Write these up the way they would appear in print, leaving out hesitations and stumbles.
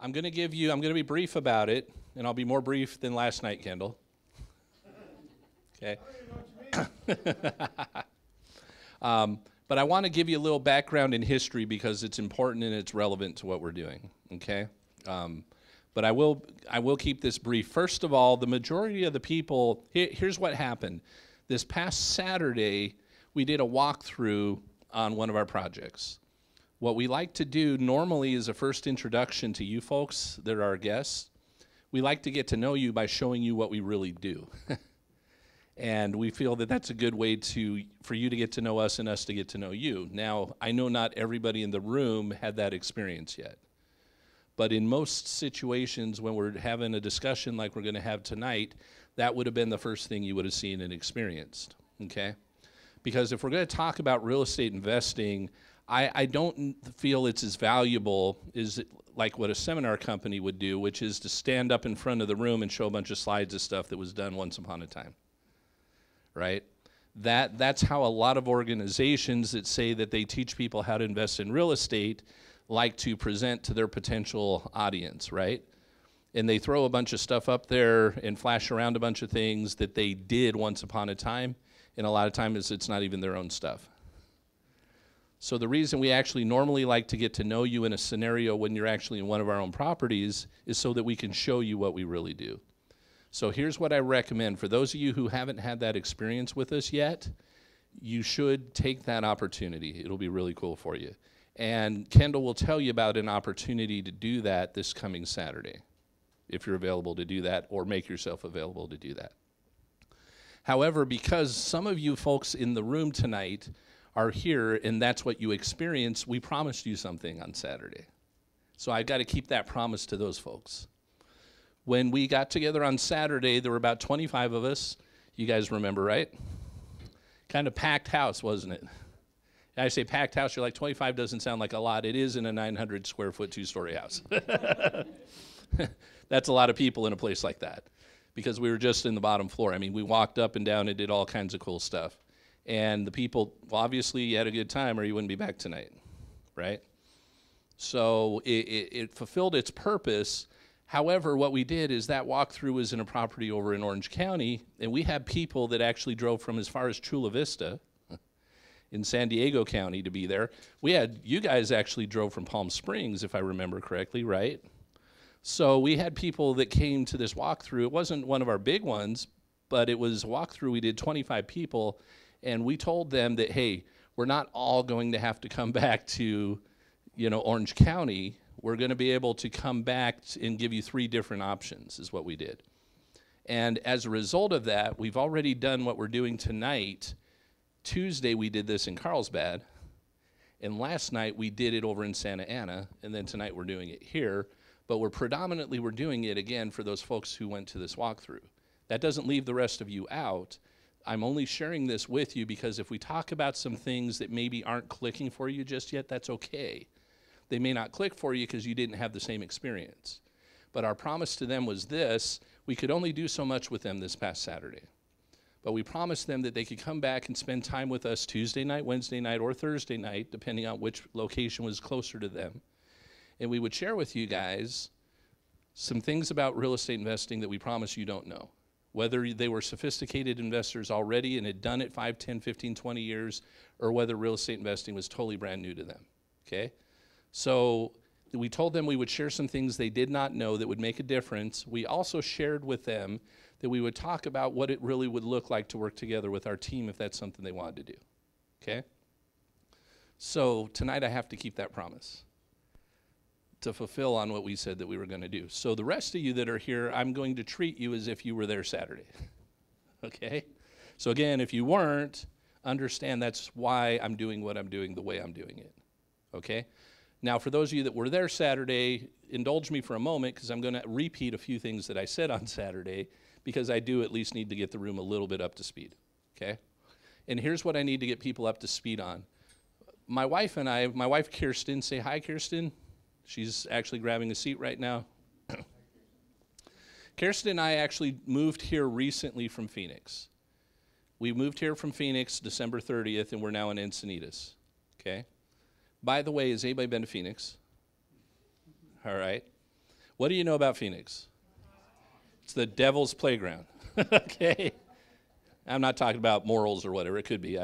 I'm going to be brief about it, and I'll be more brief than last night, Kendall. Okay. But I want to give you a little background in history because it's important and it's relevant to what we're doing, okay? But I will keep this brief. First of all, the majority of the people, here's what happened. This past Saturday, we did a walkthrough on one of our projects. What we like to do normally is a first introduction to you folks that are our guests. We like to get to know you by showing you what we really do. And we feel that that's a good way for you to get to know us and us to get to know you. Now, I know not everybody in the room had that experience yet. But in most situations when we're having a discussion like we're going to have tonight, that would have been the first thing you would have seen and experienced, okay? Because if we're going to talk about real estate investing, I don't feel it's as valuable as like what a seminar company would do, which is to stand up in front of the room and show a bunch of slides of stuff that was done once upon a time. Right? That's how a lot of organizations that say that they teach people how to invest in real estate like to present to their potential audience, right? And they throw a bunch of stuff up there and flash around a bunch of things that they did once upon a time, and a lot of times it's not even their own stuff. So the reason we actually normally like to get to know you in a scenario when you're actually in one of our own properties is so that we can show you what we really do. So here's what I recommend. For those of you who haven't had that experience with us yet, you should take that opportunity. It'll be really cool for you. And Kendall will tell you about an opportunity to do that this coming Saturday, if you're available to do that, or make yourself available to do that. However, because some of you folks in the room tonight are here and that's what you experience, we promised you something on Saturday. So I've got to keep that promise to those folks. When we got together on Saturday, there were about 25 of us. You guys remember, right? Kind of packed house, wasn't it? I say packed house, you're like, 25 doesn't sound like a lot. It is in a 900 square foot, 2-story house. That's a lot of people in a place like that because we were just in the bottom floor. I mean, we walked up and down and did all kinds of cool stuff. And the people, well, obviously you had a good time or you wouldn't be back tonight, right? So it fulfilled its purpose. However, what we did is that walkthrough was in a property over in Orange County, and we had people that actually drove from as far as Chula Vista in San Diego County to be there. You guys actually drove from Palm Springs, if I remember correctly, right? So we had people that came to this walkthrough. It wasn't one of our big ones, but it was a walkthrough. We did 25 people, and we told them that, hey, we're not all going to have to come back to, Orange County. We're going to be able to come back and give you 3 different options is what we did. And as a result of that, we've already done what we're doing tonight. Tuesday, we did this in Carlsbad. And last night, we did it over in Santa Ana. And then tonight, we're doing it here. But we're doing it, again, for those folks who went to this walkthrough. That doesn't leave the rest of you out. I'm only sharing this with you because if we talk about some things that maybe aren't clicking for you just yet, that's okay. They may not click for you because you didn't have the same experience. But our promise to them was this: we could only do so much with them this past Saturday. But we promised them that they could come back and spend time with us Tuesday night, Wednesday night, or Thursday night, depending on which location was closer to them. And we would share with you guys some things about real estate investing that we promise you don't know. Whether they were sophisticated investors already and had done it 5, 10, 15, 20 years, or whether real estate investing was totally brand new to them, okay? So we told them we would share some things they did not know that would make a difference. We also shared with them that we would talk about what it really would look like to work together with our team if that's something they wanted to do, okay? So tonight I have to keep that promise to fulfill on what we said that we were going to do. So the rest of you that are here, I'm going to treat you as if you were there Saturday, okay? So again, if you weren't, understand that's why I'm doing what I'm doing the way I'm doing it, okay? Now, for those of you that were there Saturday, indulge me for a moment because I'm going to repeat a few things that I said on Saturday because I do at least need to get the room a little bit up to speed, okay? And here's what I need to get people up to speed on. My wife Kirsten, say hi, Kirsten. She's actually grabbing a seat right now. Kirsten and I actually moved here recently from Phoenix. We moved here from Phoenix December 30th, and we're now in Encinitas, okay? By the way, has anybody been to Phoenix? All right. What do you know about Phoenix? It's the devil's playground. Okay? I'm not talking about morals or whatever. It could be.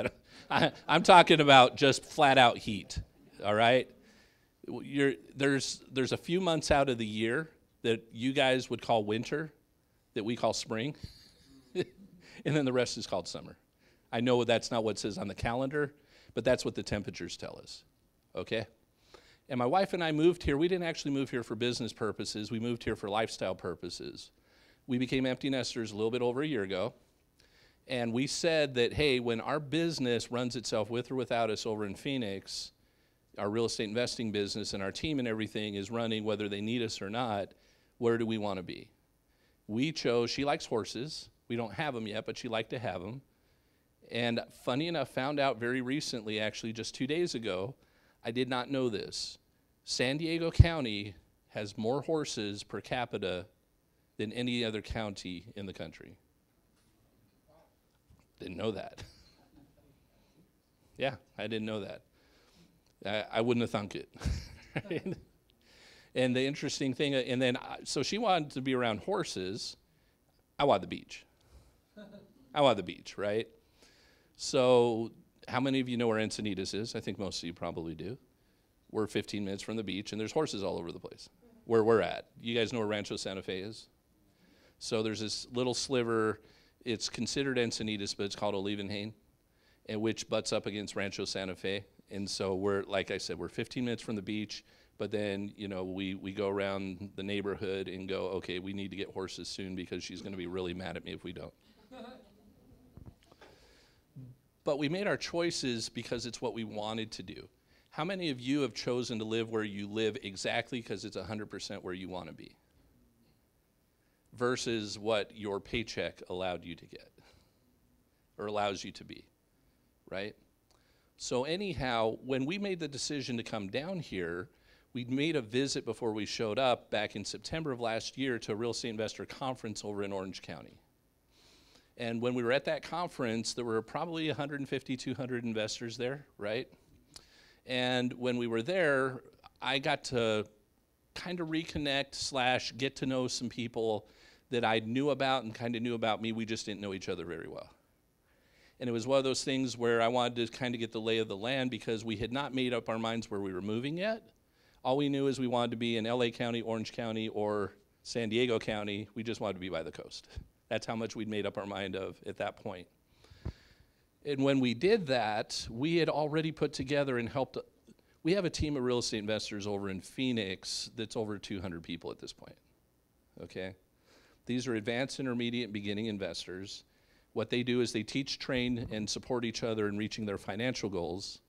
I'm talking about just flat out heat. All right? There's a few months out of the year that you guys would call winter, that we call spring, and then the rest is called summer. I know that's not what it says on the calendar, but that's what the temperatures tell us. Okay? And my wife and I moved here. We didn't actually move here for business purposes. We moved here for lifestyle purposes. We became empty nesters a little bit over a year ago. And we said that, hey, when our business runs itself with or without us over in Phoenix, our real estate investing business and our team and everything is running whether they need us or not, where do we want to be? We chose, she likes horses. We don't have them yet, but she liked to have them. And funny enough, found out very recently, actually just 2 days ago, I did not know this. San Diego County has more horses per capita than any other county in the country. Didn't know that. Yeah, I didn't know that. I wouldn't have thunk it. Right? And the interesting thing, and then, so she wanted to be around horses. I wanted the beach. I wanted the beach, right? So how many of you know where Encinitas is? I think most of you probably do. We're 15 minutes from the beach, and there's horses all over the place where we're at. You guys know where Rancho Santa Fe is? So there's this little sliver. It's considered Encinitas, but it's called Olivenhain, and which butts up against Rancho Santa Fe. And so we're, like I said, we're 15 minutes from the beach, but then, you know, we go around the neighborhood and go, okay, we need to get horses soon because she's going to be really mad at me if we don't. But we made our choices because it's what we wanted to do. How many of you have chosen to live where you live exactly because it's 100% where you want to be versus what your paycheck allowed you to get or allows you to be, right? So anyhow, when we made the decision to come down here, we made a visit before we showed up back in September of last year to a real estate investor conference over in Orange County. And when we were at that conference, there were probably 150, 200 investors there, right? And when we were there, I got to kind of reconnect / get to know some people that I knew about and kind of knew about me. We just didn't know each other very well. And it was one of those things where I wanted to kind of get the lay of the land because we had not made up our minds where we were moving yet. All we knew is we wanted to be in LA County, Orange County, or San Diego County. We just wanted to be by the coast. That's how much we'd made up our mind of at that point. And when we did that, we had already put together and helped. We have a team of real estate investors over in Phoenix that's over 200 people at this point, okay? These are advanced, intermediate, and beginning investors. What they do is they teach, train, and support each other in reaching their financial goals.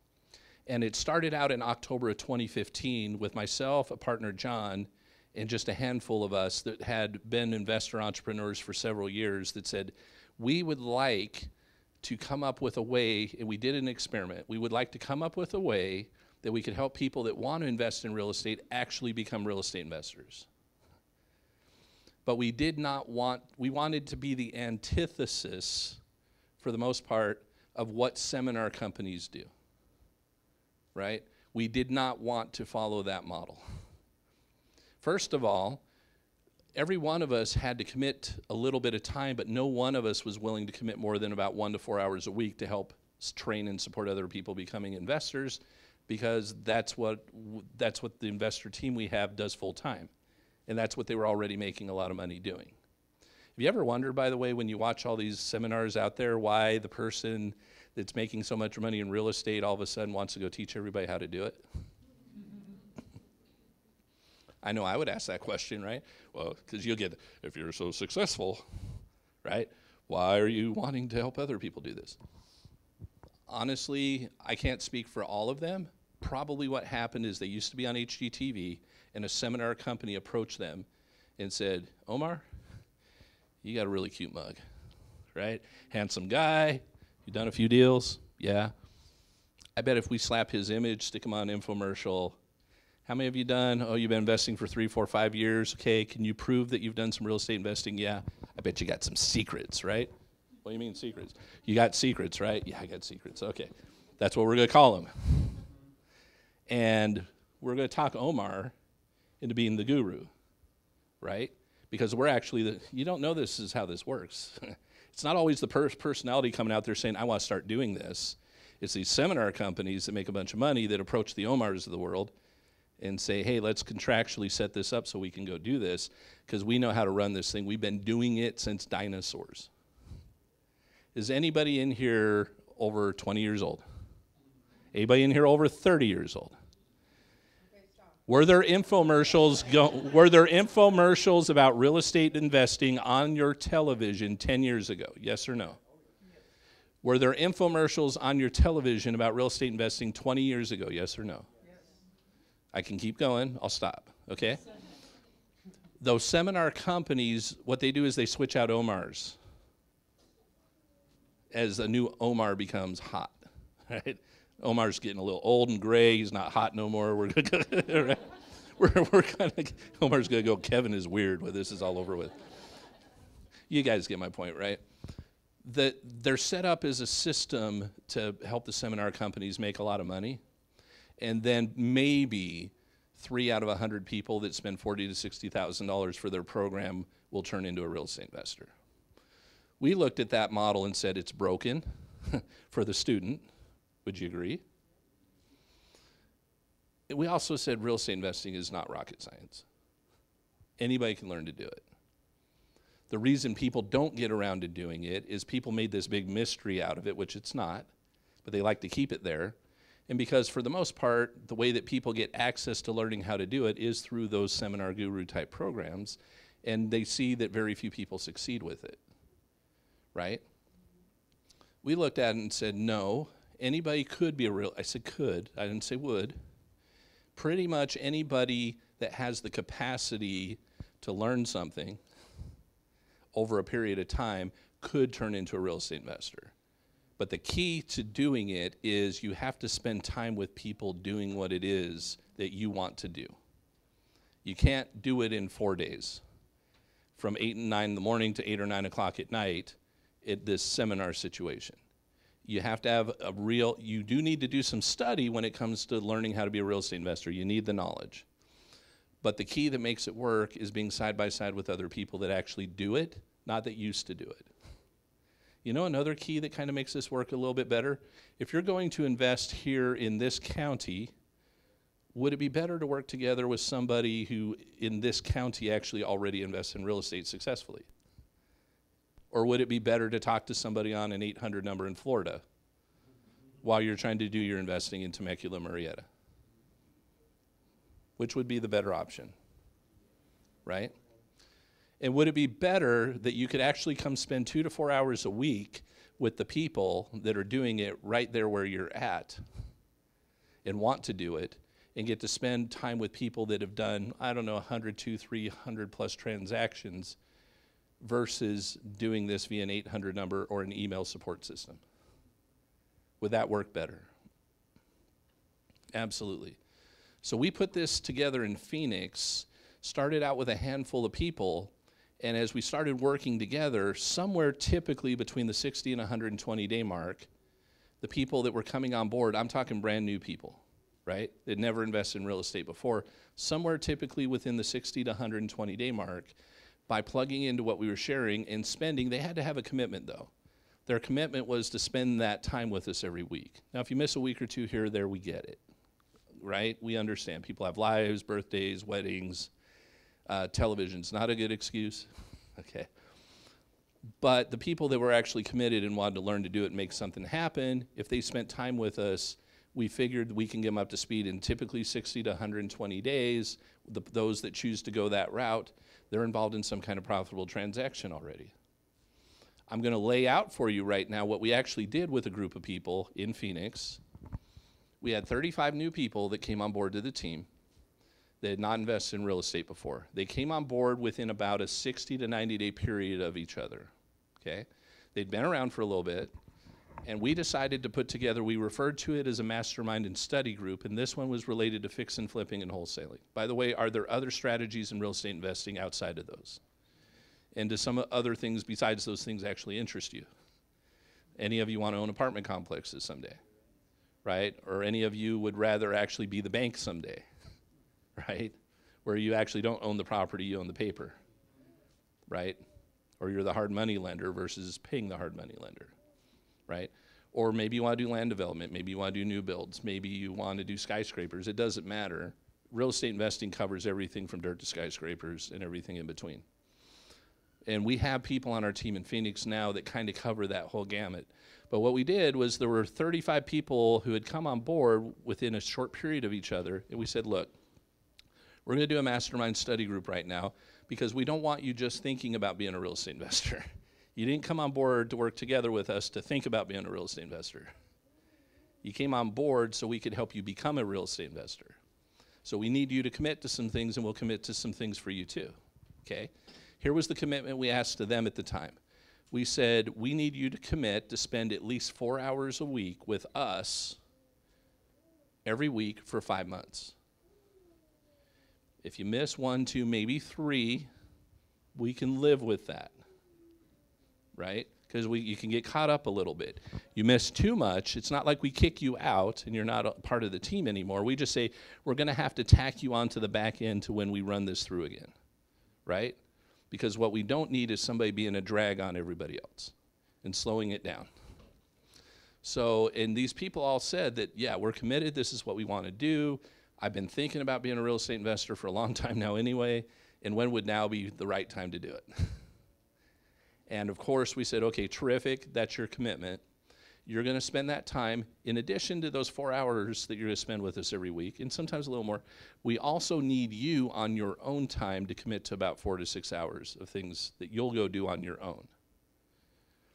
And it started out in October of 2015 with myself, a partner, John, and just a handful of us that had been investor entrepreneurs for several years that said, we would like to come up with a way, and we did an experiment, we would like to come up with a way that we could help people that want to invest in real estate actually become real estate investors. But we wanted to be the antithesis, for the most part, of what seminar companies do, right? We did not want to follow that model. First of all, every one of us had to commit a little bit of time, but no one of us was willing to commit more than about 1 to 4 hours a week to help train and support other people becoming investors, because that's what the investor team we have does full time. And that's what they were already making a lot of money doing. Have you ever wondered, by the way, when you watch all these seminars out there, why the person that's making so much money in real estate all of a sudden wants to go teach everybody how to do it? I know I would ask that question, right? Well, because you'll get, if you're so successful, right? Why are you wanting to help other people do this? Honestly, I can't speak for all of them. Probably what happened is they used to be on HGTV, and a seminar company approached them and said, Omar, you got a really cute mug, right? Handsome guy, you done a few deals? Yeah. I bet if we slap his image, stick him on an infomercial, how many have you done? Oh, you've been investing for 3, 4, 5 years. Okay, can you prove that you've done some real estate investing? Yeah. I bet you got some secrets, right? What do you mean secrets? You got secrets, right? Yeah, I got secrets. Okay. That's what we're going to call them. And we're going to talk Omar into being the guru, right? Because we're actually, you don't know this is how this works. It's not always the personality coming out there saying, I want to start doing this. It's these seminar companies that make a bunch of money that approach the Omars of the world and say, hey, let's contractually set this up so we can go do this because we know how to run this thing. We've been doing it since dinosaurs. Is anybody in here over 20 years old? Anybody in here over 30 years old? Were there infomercials about real estate investing on your television 10 years ago? Yes or no? Were there infomercials on your television about real estate investing 20 years ago? Yes or no? Yes. I can keep going. I'll stop, okay? Those seminar companies, what they do is they switch out Omars as a new Omar becomes hot, right? Omar's getting a little old and gray. He's not hot no more. We're kind of, Omar's going to go, Kevin is weird when this is all over with. You guys get my point, right? They're set up as a system to help the seminar companies make a lot of money. And then maybe 3 out of 100 people that spend $40,000 to $60,000 for their program will turn into a real estate investor. We looked at that model and said it's broken for the student. Would you agree? We also said real estate investing is not rocket science. Anybody can learn to do it. The reason people don't get around to doing it is people made this big mystery out of it, which it's not, but they like to keep it there. And because for the most part, the way that people get access to learning how to do it is through those seminar guru type programs, and they see that very few people succeed with it, right? We looked at it and said, no, anybody could be I said could, I didn't say would. Pretty much anybody that has the capacity to learn something over a period of time could turn into a real estate investor. But the key to doing it is you have to spend time with people doing what it is that you want to do. You can't do it in 4 days. From 8 and 9 in the morning to 8 or 9 o'clock at night at this seminar situation. You have to have you do need to do some study when it comes to learning how to be a real estate investor. You need the knowledge. But the key that makes it work is being side by side with other people that actually do it, not that used to do it. You know another key that kind of makes this work a little bit better? If you're going to invest here in this county, would it be better to work together with somebody who in this county actually already invests in real estate successfully? Or would it be better to talk to somebody on an 800 number in Florida while you're trying to do your investing in Temecula, Murrieta? Which would be the better option, right? And would it be better that you could actually come spend 2 to 4 hours a week with the people that are doing it right there where you're at and want to do it and get to spend time with people that have done, 100, 200, 300 plus transactions versus doing this via an 800 number or an email support system? Would that work better? Absolutely. So we put this together in Phoenix, started out with a handful of people, and as we started working together, somewhere typically between the 60 and 120 day mark, the people that were coming on board, I'm talking brand new people, right? They'd never invested in real estate before, somewhere typically within the 60 to 120 day mark, by plugging into what we were sharing and spending, they had to have a commitment though. Their commitment was to spend that time with us every week. Now, if you miss a week or two here or there, we get it, right? We understand. People have lives, birthdays, weddings, television's not a good excuse, okay? But the people that were actually committed and wanted to learn to do it and make something happen, if they spent time with us, we figured we can get them up to speed in typically 60 to 120 days. Those that choose to go that route, they're involved in some kind of profitable transaction already. I'm going to lay out for you right now what we actually did with a group of people in Phoenix. We had 35 new people that came on board to the team. They had not invested in real estate before. They came on board within about a 60 to 90 day period of each other, okay? They'd been around for a little bit, and we decided to put together, we referred to it as a mastermind and study group, and this one was related to fix and flipping and wholesaling. By the way, are there other strategies in real estate investing outside of those? And do some other things besides those things actually interest you? Any of you want to own apartment complexes someday, right? Or any of you would rather actually be the bank someday, right? where you actually don't own the property, you own the paper, right? Or you're the hard money lender versus paying the hard money lender, right? Or maybe you want to do land development, maybe you want to do new builds, maybe you want to do skyscrapers. It doesn't matter. Real estate investing covers everything from dirt to skyscrapers and everything in between. And we have people on our team in Phoenix now that kind of cover that whole gamut. But what we did was there were 35 people who had come on board within a short period of each other, and we said, look, we're going to do a mastermind study group right now because we don't want you just thinking about being a real estate investor. You didn't come on board to work together with us to think about being a real estate investor. You came on board so we could help you become a real estate investor. So we need you to commit to some things, and we'll commit to some things for you too, okay? Here was the commitment we asked to them at the time. We said, we need you to commit to spend at least 4 hours a week with us every week for 5 months. If you miss 1, 2, maybe 3, we can live with that, right? Because you can get caught up a little bit. You miss too much, it's not like we kick you out and you're not a part of the team anymore. We just say, we're going to have to tack you onto the back end to when we run this through again, right? Because what we don't need is somebody being a drag on everybody else and slowing it down. So, and these people all said that, yeah, we're committed, this is what we want to do. I've been thinking about being a real estate investor for a long time now anyway, and when would now be the right time to do it? And of course we said, okay, terrific, that's your commitment. You're going to spend that time, in addition to those 4 hours that you're going to spend with us every week, and sometimes a little more, we also need you on your own time to commit to about 4 to 6 hours of things that you'll go do on your own.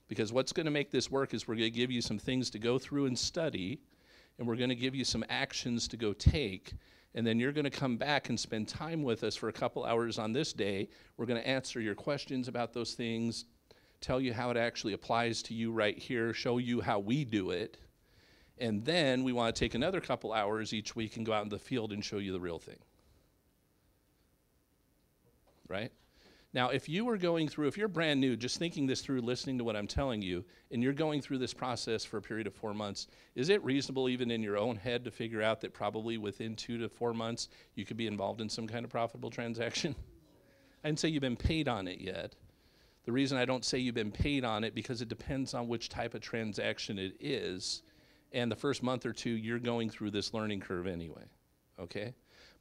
Because what's going to make this work is we're going to give you some things to go through and study, and we're going to give you some actions to go take, and then you're going to come back and spend time with us for a couple hours on this day. We're going to answer your questions about those things, tell you how it actually applies to you right here, show you how we do it, and then we want to take another couple hours each week and go out in the field and show you the real thing. Right? Now, if you were going through, if you're brand new, just thinking this through, listening to what I'm telling you, and you're going through this process for a period of 4 months, is it reasonable even in your own head to figure out that probably within 2 to 4 months you could be involved in some kind of profitable transaction? I didn't say you've been paid on it yet. The reason I don't say you've been paid on it, because it depends on which type of transaction it is, and the first month or two you're going through this learning curve anyway, okay?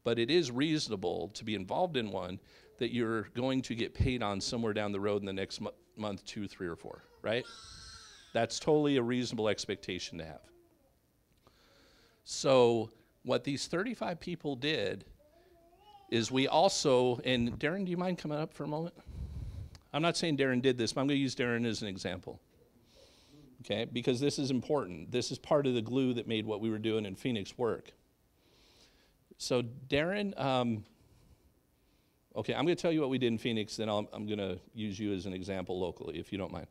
But it is reasonable to be involved in one that you're going to get paid on somewhere down the road in the next month, 2, 3, or 4, right? That's totally a reasonable expectation to have. So what these 35 people did is we also, and Darren, do you mind coming up for a moment? I'm not saying Darren did this, but I'm going to use Darren as an example, okay? Because this is important. This is part of the glue that made what we were doing in Phoenix work. So Darren, okay, I'm going to tell you what we did in Phoenix, then I'm going to use you as an example locally, if you don't mind.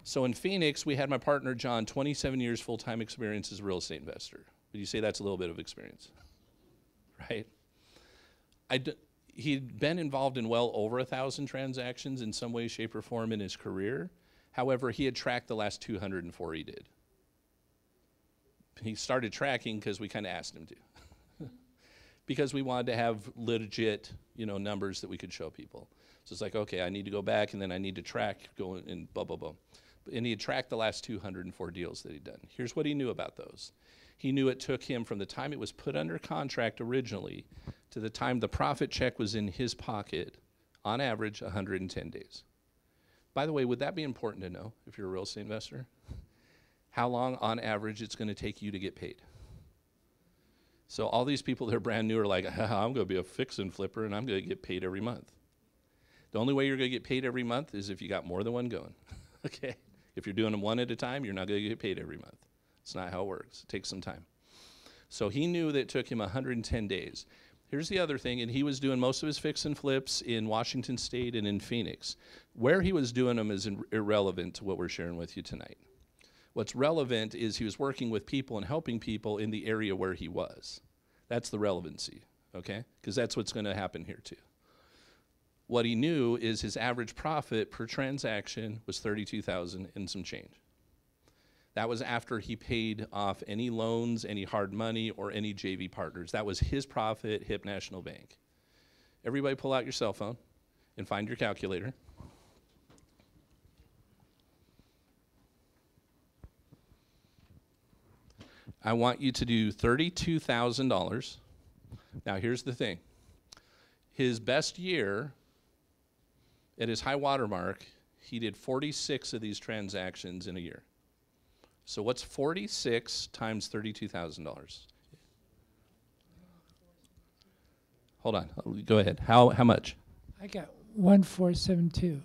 So in Phoenix, we had my partner, John, 27 years full-time experience as a real estate investor. Would you say that's a little bit of experience? Right? He'd been involved in well over 1,000 transactions in some way, shape, or form in his career. However, he had tracked the last 204 he did. He started tracking because we kind of asked him to. Because we wanted to have legit, numbers that we could show people. So it's like, okay, I need to go back, and then I need to track, go and blah, blah, blah. And he had tracked the last 204 deals that he'd done. Here's what he knew about those. He knew it took him from the time it was put under contract originally to the time the profit check was in his pocket, on average, 110 days. By the way, would that be important to know if you're a real estate investor? How long, on average, it's going to take you to get paid? So all these people that are brand new are like, I'm going to be a fix and flipper, and I'm going to get paid every month. The only way you're going to get paid every month is if you got more than one going, okay? If you're doing them one at a time, you're not going to get paid every month. It's not how it works. It takes some time. So he knew that it took him 110 days. Here's the other thing, and he was doing most of his fix and flips in Washington State and in Phoenix. Where he was doing them is irrelevant to what we're sharing with you tonight. What's relevant is he was working with people and helping people in the area where he was. That's the relevancy, okay? Because that's what's going to happen here too. What he knew is his average profit per transaction was $32,000 and some change. That was after he paid off any loans, any hard money, or any JV partners. That was his profit, HIP National Bank. Everybody pull out your cell phone and find your calculator. I want you to do $32,000. Now, here's the thing. His best year, at his high water mark, he did 46 of these transactions in a year. So what's 46 times $32,000? Hold on. Go ahead. How much? I got 1472.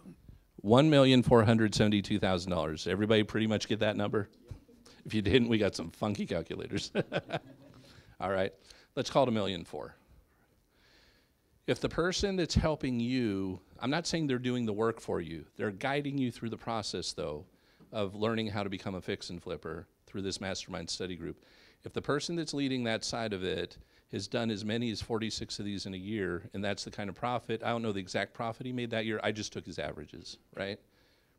$1,472,000. Everybody pretty much get that number? If you didn't, we got some funky calculators. All right. Let's call it $1.4 million. If the person that's helping you, I'm not saying they're doing the work for you. They're guiding you through the process, though, of learning how to become a fix and flipper through this mastermind study group. If the person that's leading that side of it has done as many as 46 of these in a year, and that's the kind of profit, I don't know the exact profit he made that year. I just took his averages, right?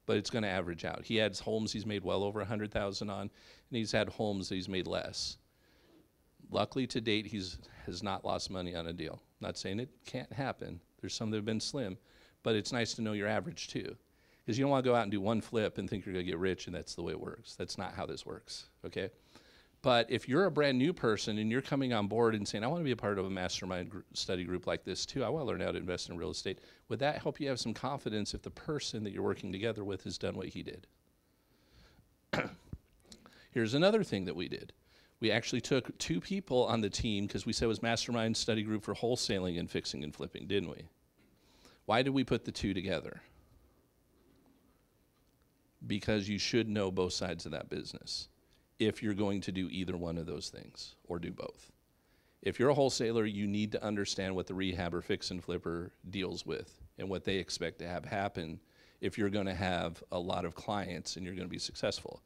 But it's going to average out. He has homes he's made well over 100,000 on, and he's had homes that he's made less. Luckily, to date, has not lost money on a deal. Not saying it can't happen. There's some that have been slim, but it's nice to know your average too, because you don't want to go out and do one flip and think you're going to get rich, and that's the way it works. That's not how this works, okay? But if you're a brand new person and you're coming on board and saying, I want to be a part of a mastermind study group like this too, I want to learn how to invest in real estate, would that help you have some confidence if the person that you're working together with has done what he did? Here's another thing that we did. We actually took 2 people on the team, because we said it was mastermind study group for wholesaling and fixing and flipping, didn't we? Why did we put the 2 together? Because you should know both sides of that business if you're going to do either one of those things, or do both. If you're a wholesaler, you need to understand what the rehab or fix and flipper deals with and what they expect to have happen if you're going to have a lot of clients and you're going to be successful.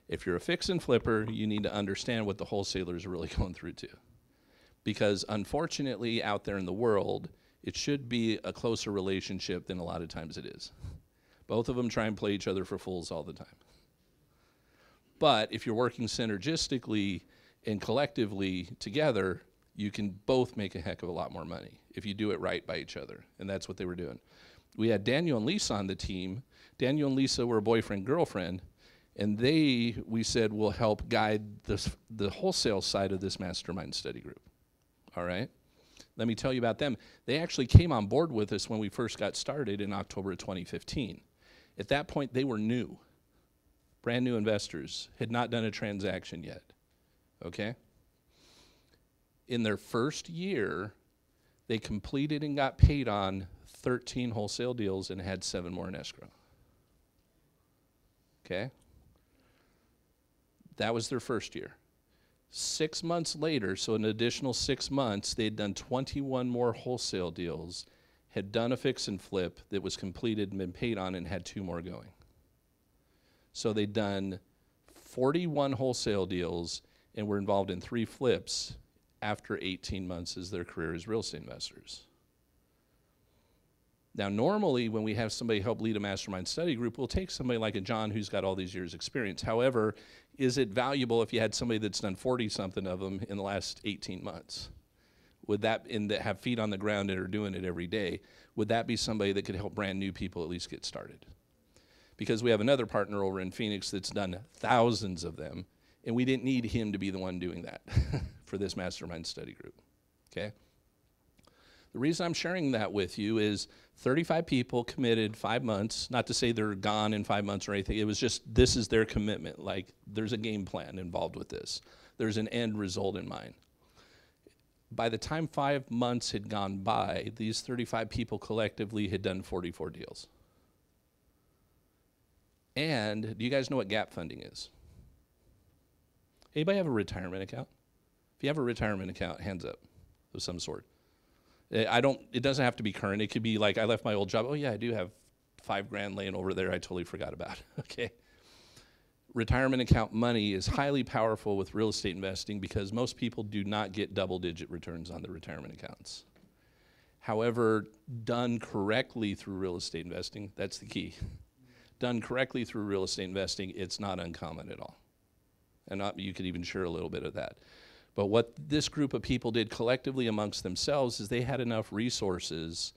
If you're a fix and flipper, you need to understand what the wholesalers are really going through too. Because unfortunately, out there in the world, it should be a closer relationship than a lot of times it is. Both of them try and play each other for fools all the time. But if you're working synergistically and collectively together, you can both make a heck of a lot more money if you do it right by each other. And that's what they were doing. We had Daniel and Lisa on the team. Daniel and Lisa were boyfriend-girlfriend, and we said, will help guide the wholesale side of this mastermind study group. All right? Let me tell you about them. They actually came on board with us when we first got started in October of 2015. At that point, they were new. Brand new investors, had not done a transaction yet, okay? In their first year, they completed and got paid on 13 wholesale deals and had 7 more in escrow, okay? That was their first year. 6 months later, so an additional 6 months, they'd done 21 more wholesale deals, had done a fix and flip that was completed and been paid on, and had 2 more going. So they'd done 41 wholesale deals and were involved in 3 flips after 18 months as their career as real estate investors. Now, normally when we have somebody help lead a mastermind study group, we'll take somebody like a John who's got all these years experience. However, is it valuable if you had somebody that's done 40-something of them in the last 18 months? Would that, and that have feet on the ground and are doing it every day, would that be somebody that could help brand new people at least get started? Because we have another partner over in Phoenix that's done thousands of them, and we didn't need him to be the one doing that for this mastermind study group, okay? The reason I'm sharing that with you is 35 people committed 5 months, not to say they're gone in 5 months or anything, it was just this is their commitment, like there's a game plan involved with this. There's an end result in mind. By the time 5 months had gone by, these 35 people collectively had done 44 deals. And do you guys know what gap funding is? Anybody have a retirement account? If you have a retirement account, hands up of some sort. It doesn't have to be current. It could be like, I left my old job. Oh yeah, I do have $5,000 laying over there. I totally forgot about, okay? Retirement account money is highly powerful with real estate investing because most people do not get double-digit returns on their retirement accounts. However, done correctly through real estate investing, that's the key. Done correctly through real estate investing, it's not uncommon at all. And you could even share a little bit of that. But what this group of people did collectively amongst themselves is they had enough resources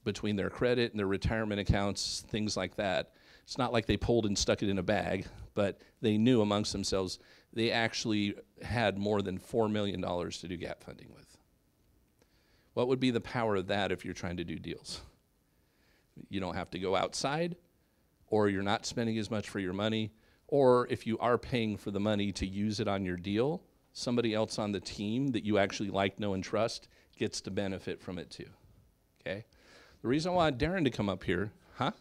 between their credit and their retirement accounts, things like that. It's not like they pulled and stuck it in a bag, but they knew amongst themselves they actually had more than $4 million to do gap funding with. What would be the power of that if you're trying to do deals? You don't have to go outside, or you're not spending as much for your money, or if you are paying for the money to use it on your deal, somebody else on the team that you actually like, know, and trust gets to benefit from it too, okay? The reason I wanted Darren to come up here, huh?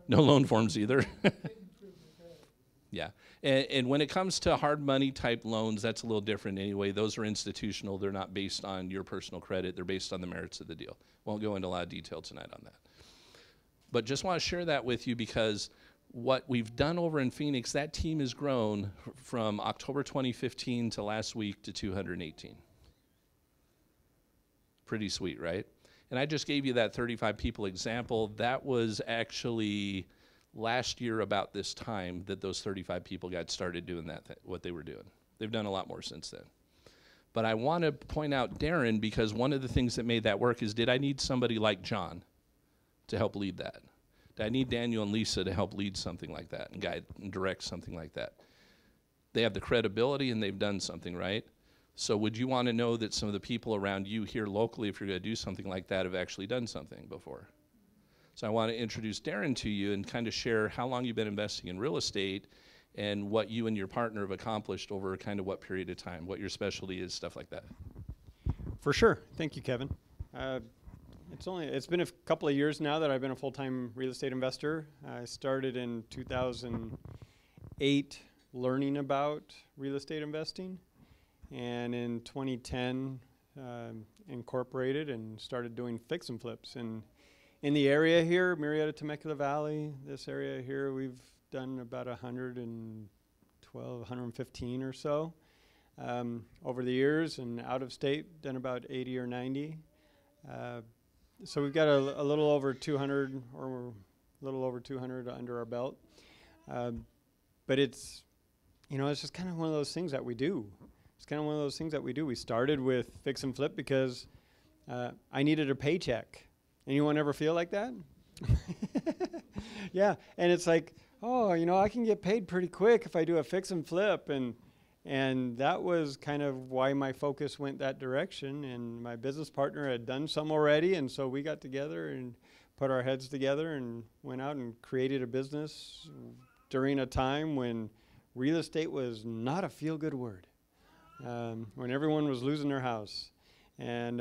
No loan forms either. Yeah, and when it comes to hard money type loans, that's a little different anyway. Those are institutional. They're not based on your personal credit. They're based on the merits of the deal. Won't go into a lot of detail tonight on that. But just want to share that with you because what we've done over in Phoenix, that team has grown from October 2015 to last week to 218. Pretty sweet, right? And I just gave you that 35 people example. That was actually last year about this time that those 35 people got started doing what they were doing. They've done a lot more since then. But I want to point out Darren because one of the things that made that work is, did I need somebody like John to help lead that? Did I need Daniel and Lisa to help lead something like that and guide and direct something like that? They have the credibility and they've done something, right? So would you want to know that some of the people around you here locally, if you're going to do something like that, have actually done something before? So I want to introduce Darren to you and kind of share how long you've been investing in real estate and what you and your partner have accomplished over kind of what period of time, what your specialty is, stuff like that. For sure. Thank you, Kevin. It's been a couple of years now that I've been a full-time real estate investor. I started in 2008 learning about real estate investing, and in 2010 incorporated and started doing fix and flips. And in the area here, Murrieta, Temecula Valley, this area here, we've done about 112, 115 or so over the years, and out of state, done about 80 or 90. So we've got a little over 200 or a little over 200 under our belt. But it's, it's just kind of one of those things that we do. It's kind of one of those things that we do. We started with fix and flip because I needed a paycheck. Anyone ever feel like that? Yeah, and it's like, oh, I can get paid pretty quick if I do a fix and flip, and that was kind of why my focus went that direction. And my business partner had done some already, and so we got together and put our heads together and went out and created a business during a time when real estate was not a feel-good word, when everyone was losing their house, and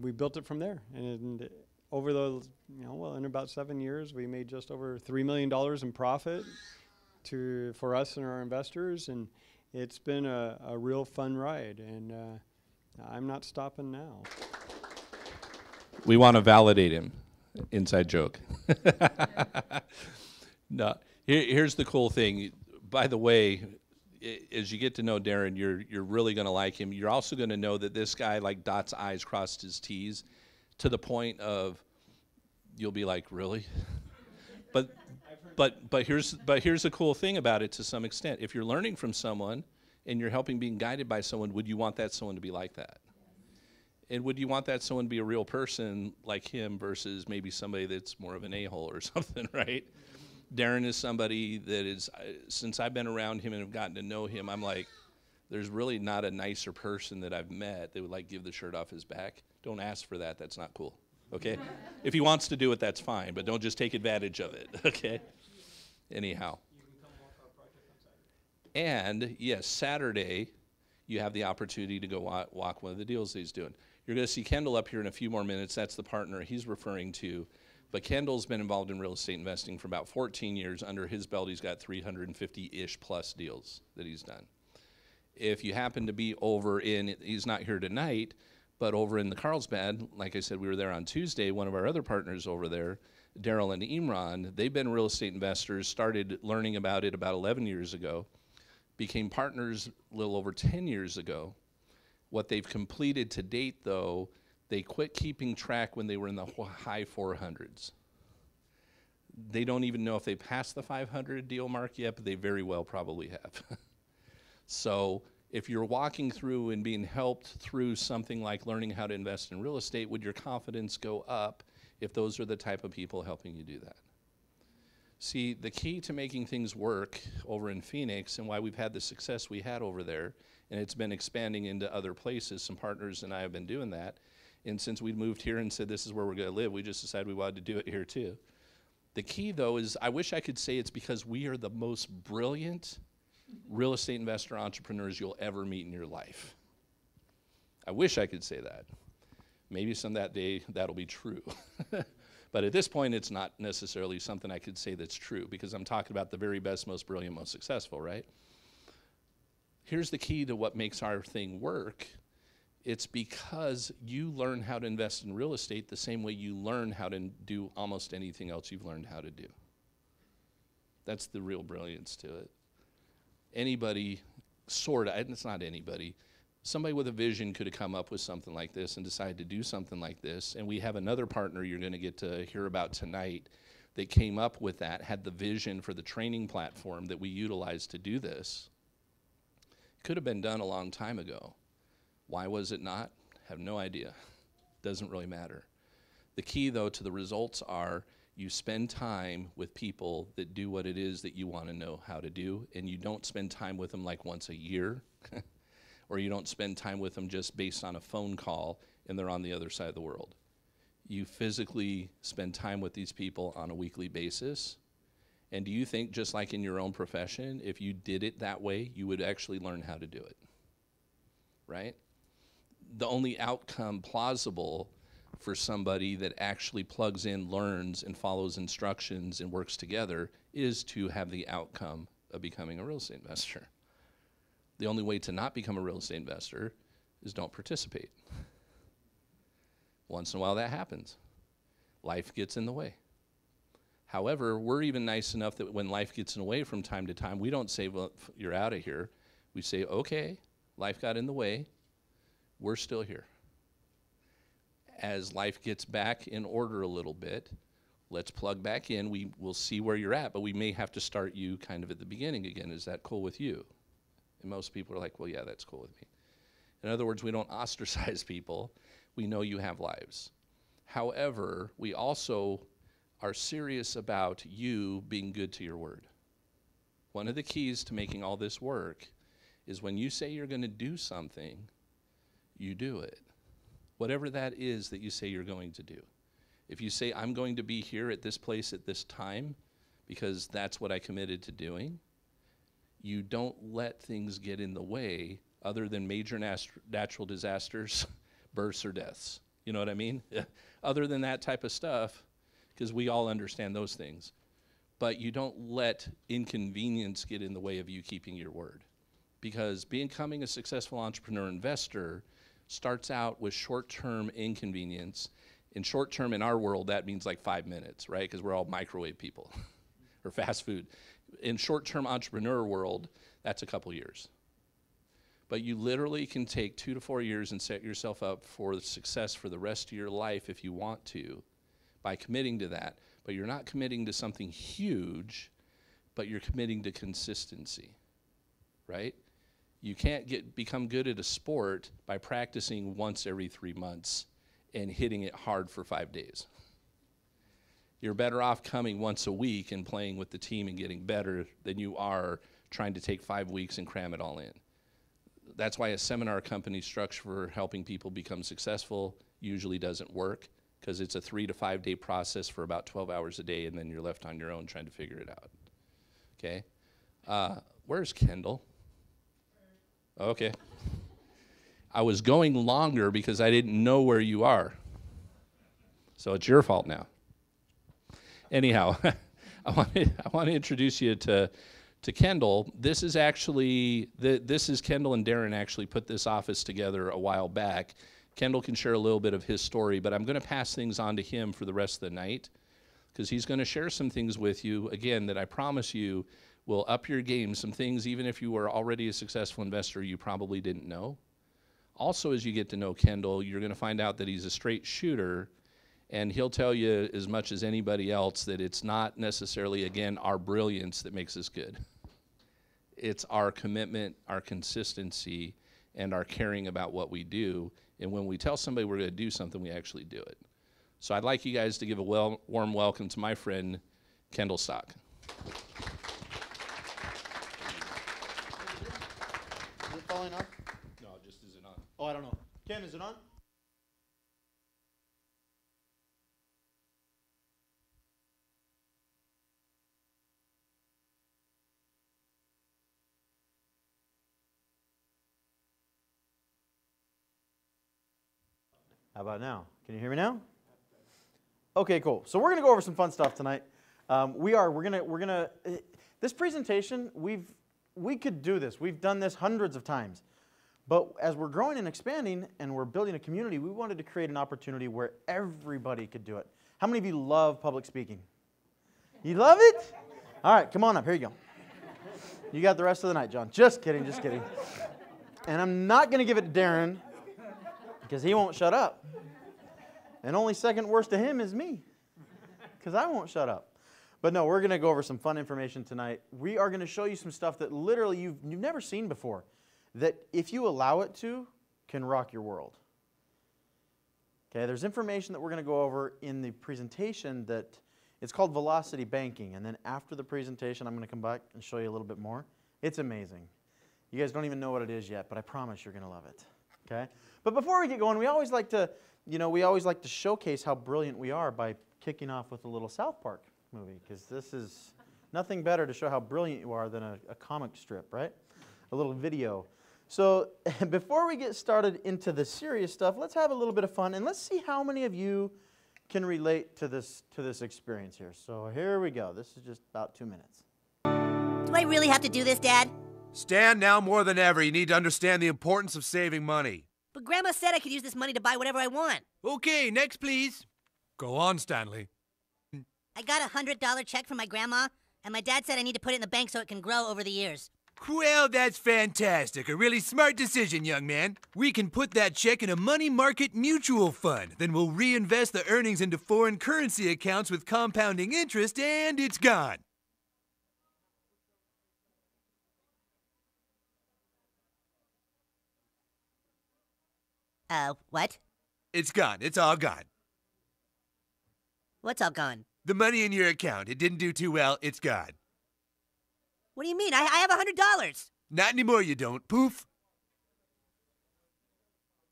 we built it from there. And over those, in about 7 years, we made just over $3 million in profit for us and our investors, and it's been a real fun ride, and I'm not stopping now. We want to validate him. Inside joke. No, here's the cool thing. By the way, as you get to know Darren, you're really going to like him. You're also going to know that this guy like dots I's, crossed his T's, to the point of you'll be like, really? But here's the cool thing about it to some extent. If you're learning from someone and you're helping being guided by someone, would you want that someone to be like that? And would you want that someone to be a real person like him versus maybe somebody that's more of an a-hole or something, right? Darren is somebody that is, since I've been around him and have gotten to know him, I'm like, there's really not a nicer person that I've met that would like give the shirt off his back. Don't ask for that. That's not cool, okay? If he wants to do it, that's fine, but don't just take advantage of it, okay? Anyhow. You can come walk our project on Saturday. And yes, Saturday, you have the opportunity to go walk one of the deals that he's doing. You're going to see Kendall up here in a few more minutes. That's the partner he's referring to. But Kendall's been involved in real estate investing for about 14 years. Under his belt, he's got 350-ish plus deals that he's done. If you happen to be over in, he's not here tonight, but over in the Carlsbad, like I said, we were there on Tuesday, one of our other partners over there, Daryl and Imran, they've been real estate investors, started learning about it about 11 years ago, became partners a little over 10 years ago. What they've completed to date, though, they quit keeping track when they were in the high 400s. They don't even know if they passed the 500 deal mark yet, but they very well probably have. So If you're walking through and being helped through something like learning how to invest in real estate, would your confidence go up if those are the type of people helping you do that? See, the key to making things work over in Phoenix and why we've had the success we had over there, and it's been expanding into other places, some partners and I have been doing that, and since we moved here and said this is where we're going to live, we just decided we wanted to do it here too. The key, though, is I wish I could say it's because we are the most brilliant real estate investor entrepreneurs you'll ever meet in your life. I wish I could say that. Maybe some that day that'll be true. But at this point, it's not necessarily something I could say that's true because I'm talking about the very best, most brilliant, most successful, right? Here's the key to what makes our thing work. It's because you learn how to invest in real estate the same way you learn how to do almost anything else you've learned how to do. That's the real brilliance to it. Anybody, sort of, it's not anybody, somebody with a vision could have come up with something like this and decided to do something like this. And we have another partner you're going to get to hear about tonight that came up with that, had the vision for the training platform that we utilized to do this. It could have been done a long time ago. Why was it not? Have no idea. Doesn't really matter. The key, though, to the results are you spend time with people that do what it is that you want to know how to do, and you don't spend time with them like once a year, or you don't spend time with them just based on a phone call and they're on the other side of the world. You physically spend time with these people on a weekly basis. And do you think, just like in your own profession, if you did it that way, you would actually learn how to do it? Right? The only outcome plausible for somebody that actually plugs in, learns, and follows instructions and works together is to have the outcome of becoming a real estate investor. The only way to not become a real estate investor is don't participate. Once in a while that happens. Life gets in the way. However, we're even nice enough that when life gets in the way from time to time, we don't say, well, you're out of here. We say, okay, life got in the way. We're still here. As life gets back in order a little bit, let's plug back in. We will see where you're at, but we may have to start you kind of at the beginning again. Is that cool with you? And most people are like, well, yeah, that's cool with me. In other words, we don't ostracize people. We know you have lives. However, we also are serious about you being good to your word. One of the keys to making all this work is when you say you're going to do something, you do it. Whatever that is that you say you're going to do. If you say, I'm going to be here at this place at this time because that's what I committed to doing, you don't let things get in the way other than major natural disasters, births, or deaths. You know what I mean? Other than that type of stuff, because we all understand those things. But you don't let inconvenience get in the way of you keeping your word. Because becoming a successful entrepreneur investor starts out with short-term inconvenience. In short-term, in our world, that means like 5 minutes, right? Because we're all microwave people or fast food. In short-term entrepreneur world, that's a couple years. But you literally can take 2 to 4 years and set yourself up for success for the rest of your life if you want to by committing to that. But you're not committing to something huge, but you're committing to consistency, right? You can't become good at a sport by practicing once every 3 months and hitting it hard for 5 days. You're better off coming once a week and playing with the team and getting better than you are trying to take 5 weeks and cram it all in. That's why a seminar company structure for helping people become successful usually doesn't work, because it's a 3 to 5 day process for about 12 hours a day, and then you're left on your own trying to figure it out. Okay? Where's Kendall? Okay. I was going longer because I didn't know where you are. So it's your fault now. Anyhow, I want to introduce you to Kendall. This is actually, this is Kendall and Darren actually put this office together a while back. Kendall can share a little bit of his story, but I'm going to pass things on to him for the rest of the night because he's going to share some things with you, again, that I promise you will up your game, some things even if you were already a successful investor you probably didn't know. Also, as you get to know Kendall, you're going to find out that he's a straight shooter, and he'll tell you as much as anybody else that it's not necessarily, again, our brilliance that makes us good. it's our commitment, our consistency, and our caring about what we do. And when we tell somebody we're going to do something, we actually do it. So I'd like you guys to give a warm welcome to my friend, Kendall Stock. Is it falling off? No, just is it on? Oh, I don't know. Ken, is it on? How about now? Can you hear me now? Okay, cool. So we're gonna go over some fun stuff tonight. This presentation, we could do this. We've done this hundreds of times. But as we're growing and expanding and we're building a community, we wanted to create an opportunity where everybody could do it. How many of you love public speaking? You love it? All right, come on up. Here you go. You got the rest of the night, John. Just kidding, just kidding. And I'm not going to give it to Darren because he won't shut up. And only second worst to him is me because I won't shut up. But no, we're going to go over some fun information tonight. We are going to show you some stuff that literally you've never seen before, that if you allow it to, can rock your world. Okay, there's information that we're going to go over in the presentation that it's called Velocity Banking. And then after the presentation, I'm going to come back and show you a little bit more. It's amazing. You guys don't even know what it is yet, but I promise you're going to love it. Okay? But before we get going, we always like to, showcase how brilliant we are by kicking off with a little South Park movie, because this is nothing better to show how brilliant you are than a comic strip, right? A little video. So before we get started into the serious stuff, let's have a little bit of fun, and let's see how many of you can relate to this experience here. So here we go. This is just about 2 minutes. Do I really have to do this, Dad? Stan, now more than ever, you need to understand the importance of saving money. But Grandma said I could use this money to buy whatever I want. Okay, next please. Go on, Stanley. I got a $100 check from my grandma, and my dad said I need to put it in the bank so it can grow over the years. Well, that's fantastic. A really smart decision, young man. We can put that check in a money market mutual fund. Then we'll reinvest the earnings into foreign currency accounts with compounding interest, and it's gone. What? It's gone. It's all gone. What's all gone? The money in your account. It didn't do too well. It's gone. What do you mean? I have $100. Not anymore, you don't. Poof.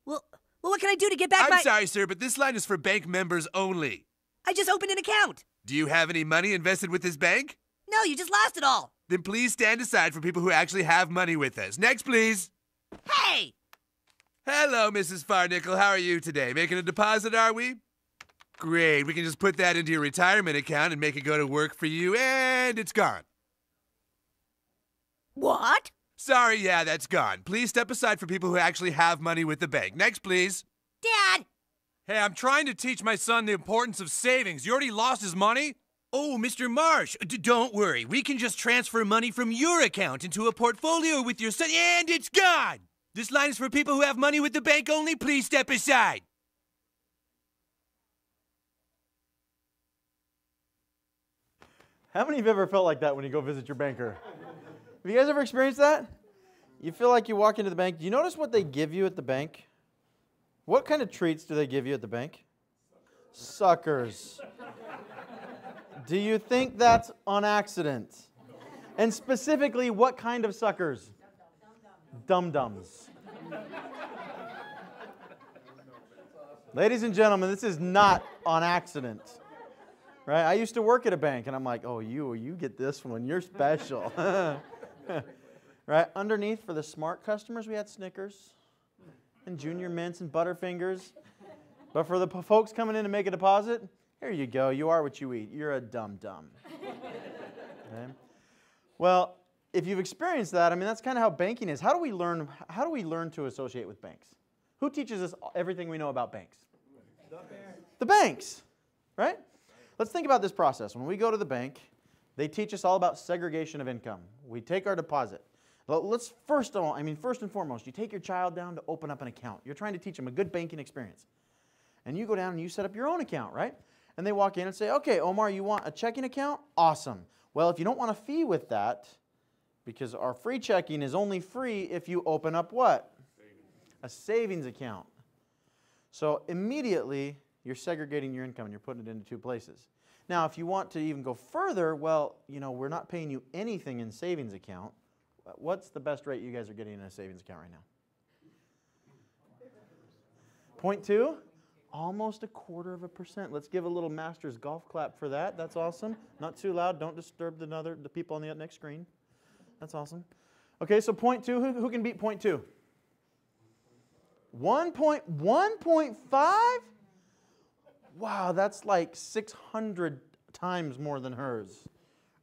Well, what can I do to get back I'm sorry, sir, but this line is for bank members only. I just opened an account. Do you have any money invested with this bank? No, you just lost it all. Then please stand aside for people who actually have money with us. Next, please. Hey! Hello, Mrs. Farnickel. How are you today? Making a deposit, are we? Great. We can just put that into your retirement account and make it go to work for you, and it's gone. What? Sorry, yeah, that's gone. Please step aside for people who actually have money with the bank. Next, please. Dad! Hey, I'm trying to teach my son the importance of savings. You already lost his money? Oh, Mr. Marsh, don't worry. We can just transfer money from your account into a portfolio with your son, and it's gone! This line is for people who have money with the bank only. Please step aside. How many of you ever felt like that when you go visit your banker? Have you guys ever experienced that? You feel like you walk into the bank. Do you notice what they give you at the bank? What kind of treats do they give you at the bank? Suckers. Do you think that's on accident? And specifically, what kind of suckers? Dum-dums. Ladies and gentlemen, this is not on accident. Right? I used to work at a bank, and I'm like, oh, you get this one. You're special. Right? Underneath, for the smart customers, we had Snickers and Junior Mints and Butterfingers. But for the folks coming in to make a deposit, here you go. You are what you eat. You're a dum-dum. Okay? Well, if you've experienced that, I mean, that's kind of how banking is. How do we learn to associate with banks? Who teaches us everything we know about banks? The banks, right? Let's think about this process. When we go to the bank, they teach us all about segregation of income. We take our deposit. Let's first and foremost, you take your child down to open up an account. You're trying to teach them a good banking experience. And you go down and you set up your own account, right? And they walk in and say, okay, Omar, you want a checking account? Awesome. Well, if you don't want a fee with that, Because our free checking is only free if you open up what? A savings account. So immediately, you're segregating your income and you're putting it into two places. Now, if you want to even go further, well, you know, we're not paying you anything in savings account. What's the best rate you guys are getting in a savings account right now? 0.2? Almost 1/4%. Let's give a little master's golf clap for that. That's awesome. Not too loud. Don't disturb the people on the next screen. That's awesome. Okay, so 0.2. Who can beat 0.2? 1.5? Wow, that's like 600 times more than hers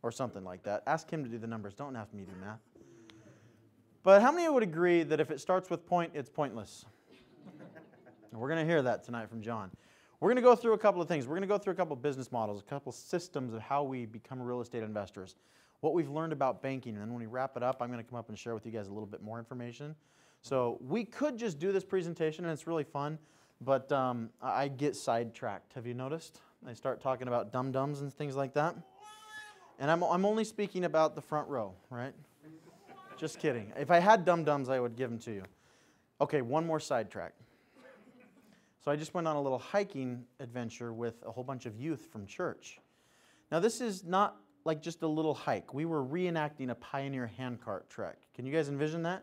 or something like that. Ask him to do the numbers. Don't ask me to do math. But how many would agree that if it starts with point, it's pointless? And we're going to hear that tonight from John. We're going to go through a couple of things. We're going to go through a couple of business models, a couple of systems of how we become real estate investors, what we've learned about banking, and then when we wrap it up, I'm going to come up and share with you guys a little bit more information. So we could just do this presentation, and it's really fun, but I get sidetracked. Have you noticed? I start talking about dum-dums and things like that. And I'm only speaking about the front row, right? Just kidding. If I had dum-dums, I would give them to you. Okay, one more sidetrack. So I just went on a little hiking adventure with a whole bunch of youth from church. Now this is not like just a little hike. We were reenacting a pioneer handcart trek. Can you guys envision that?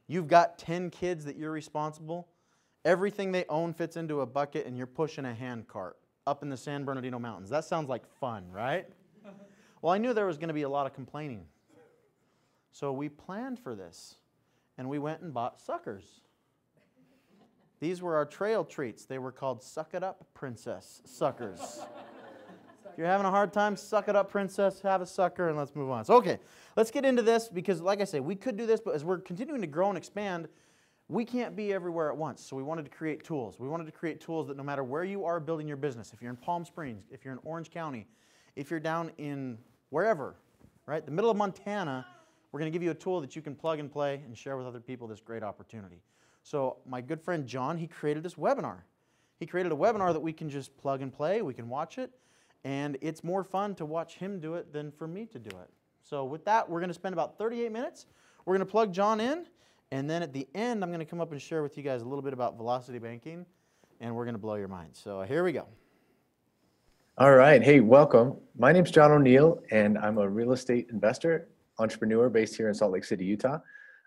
You've got 10 kids that you're responsible. Everything they own fits into a bucket and you're pushing a handcart up in the San Bernardino Mountains. That sounds like fun, right? Well, I knew there was going to be a lot of complaining. So we planned for this and we went and bought suckers. These were our trail treats. They were called Suck It Up Princess suckers. If you're having a hard time, suck it up, princess, have a sucker, and let's move on. So, okay, let's get into this because, like I say, we could do this, but as we're continuing to grow and expand, we can't be everywhere at once. So we wanted to create tools. We wanted to create tools that no matter where you are building your business, if you're in Palm Springs, if you're in Orange County, if you're down in wherever, right, the middle of Montana, we're going to give you a tool that you can plug and play and share with other people this great opportunity. So my good friend John, he created this webinar. He created a webinar that we can just plug and play. We can watch it. And it's more fun to watch him do it than for me to do it. So with that, we're going to spend about 38 minutes. We're going to plug John in. And then at the end, I'm going to come up and share with you guys a little bit about velocity banking. And we're going to blow your mind. So here we go. All right. Hey, welcome. My name's John O'Neill, and I'm a real estate investor, entrepreneur based here in Salt Lake City, Utah.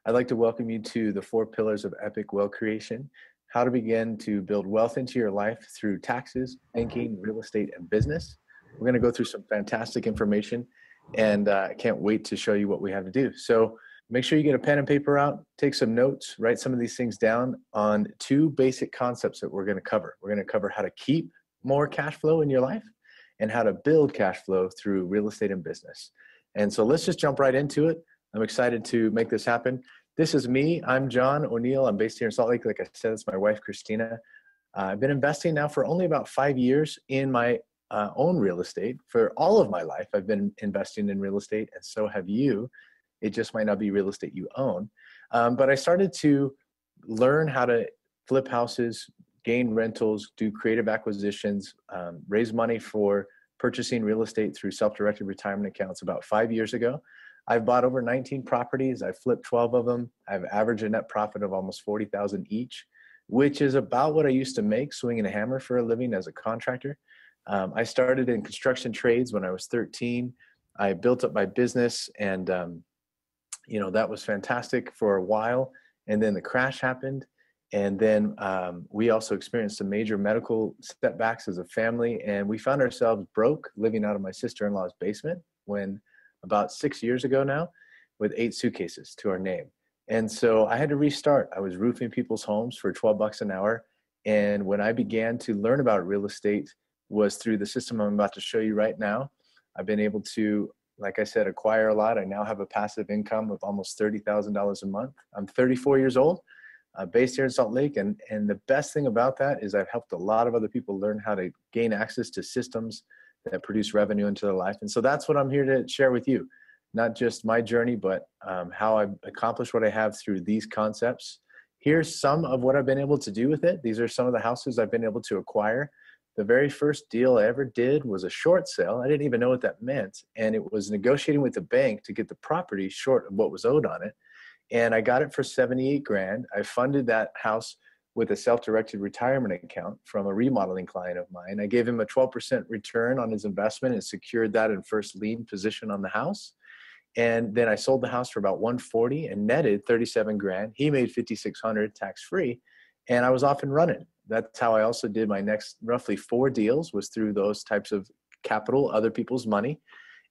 I'd like to welcome you to the 4 pillars of epic wealth creation, how to begin to build wealth into your life through taxes, banking, real estate, and business. We're going to go through some fantastic information, and I can't wait to show you what we have to do. So make sure you get a pen and paper out, take some notes, write some of these things down on 2 basic concepts that we're going to cover. We're going to cover how to keep more cash flow in your life and how to build cash flow through real estate and business. And so let's just jump right into it. I'm excited to make this happen. This is me. I'm John O'Neill. I'm based here in Salt Lake. Like I said, it's my wife, Christina. I've been investing now for only about 5 years in my own real estate. For all of my life, I've been investing in real estate, and so have you. It just might not be real estate you own. But I started to learn how to flip houses, gain rentals, do creative acquisitions, raise money for purchasing real estate through self-directed retirement accounts about 5 years ago. I've bought over 19 properties. I've flipped 12 of them. I've averaged a net profit of almost $40,000 each, which is about what I used to make swinging a hammer for a living as a contractor. I started in construction trades when I was 13. I built up my business, and that was fantastic for a while. And then the crash happened. And then we also experienced some major medical setbacks as a family. And we found ourselves broke, living out of my sister-in-law's basement when about 6 years ago now, with 8 suitcases to our name. And so I had to restart. I was roofing people's homes for $12 an hour. And when I began to learn about real estate was through the system I'm about to show you right now. I've been able to, like I said, acquire a lot. I now have a passive income of almost $30,000 a month. I'm 34 years old, based here in Salt Lake. And the best thing about that is I've helped a lot of other people learn how to gain access to systems that produce revenue into their life. And so that's what I'm here to share with you. Not just my journey, but how I've accomplished what I have through these concepts. Here's some of what I've been able to do with it. These are some of the houses I've been able to acquire The very first deal I ever did was a short sale. I didn't even know what that meant. And it was negotiating with the bank to get the property short of what was owed on it. And I got it for 78 grand. I funded that house with a self-directed retirement account from a remodeling client of mine. I gave him a 12% return on his investment and secured that in first lien position on the house. And then I sold the house for about 140 and netted 37 grand. He made 5,600 tax free, and I was off and running. That's how I also did my next roughly 4 deals, was through those types of capital, other people's money.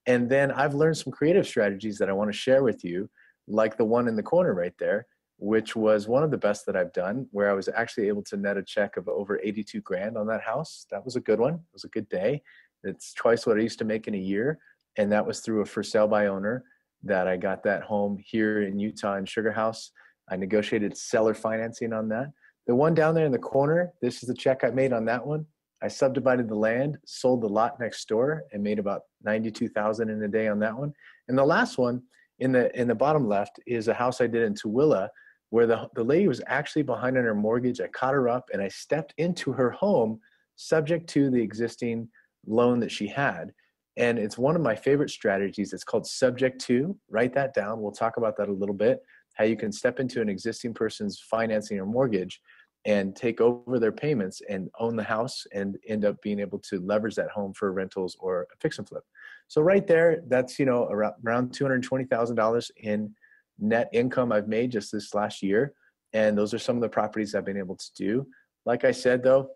And then I've learned some creative strategies that I want to share with you, like the one in the corner right there, which was one of the best that I've done, where I was actually able to net a check of over 82 grand on that house. That was a good one. It was a good day. It's twice what I used to make in a year. And that was through a for sale by owner that I got that home here in Utah in Sugar House. I negotiated seller financing on that. The one down there in the corner, this is the check I made on that one. I subdivided the land, sold the lot next door, and made about 92,000 in a day on that one. And the last one in the bottom left is a house I did in Tooele, where the lady was actually behind on her mortgage. I caught her up and I stepped into her home subject to the existing loan that she had. And it's one of my favorite strategies. It's called subject to. Write that down. We'll talk about that a little bit, how you can step into an existing person's financing or mortgage and take over their payments and own the house and end up being able to leverage that home for rentals or a fix and flip. So right there, that's, around $220,000 in net income I've made just this last year. And those are some of the properties I've been able to do. Like I said, though,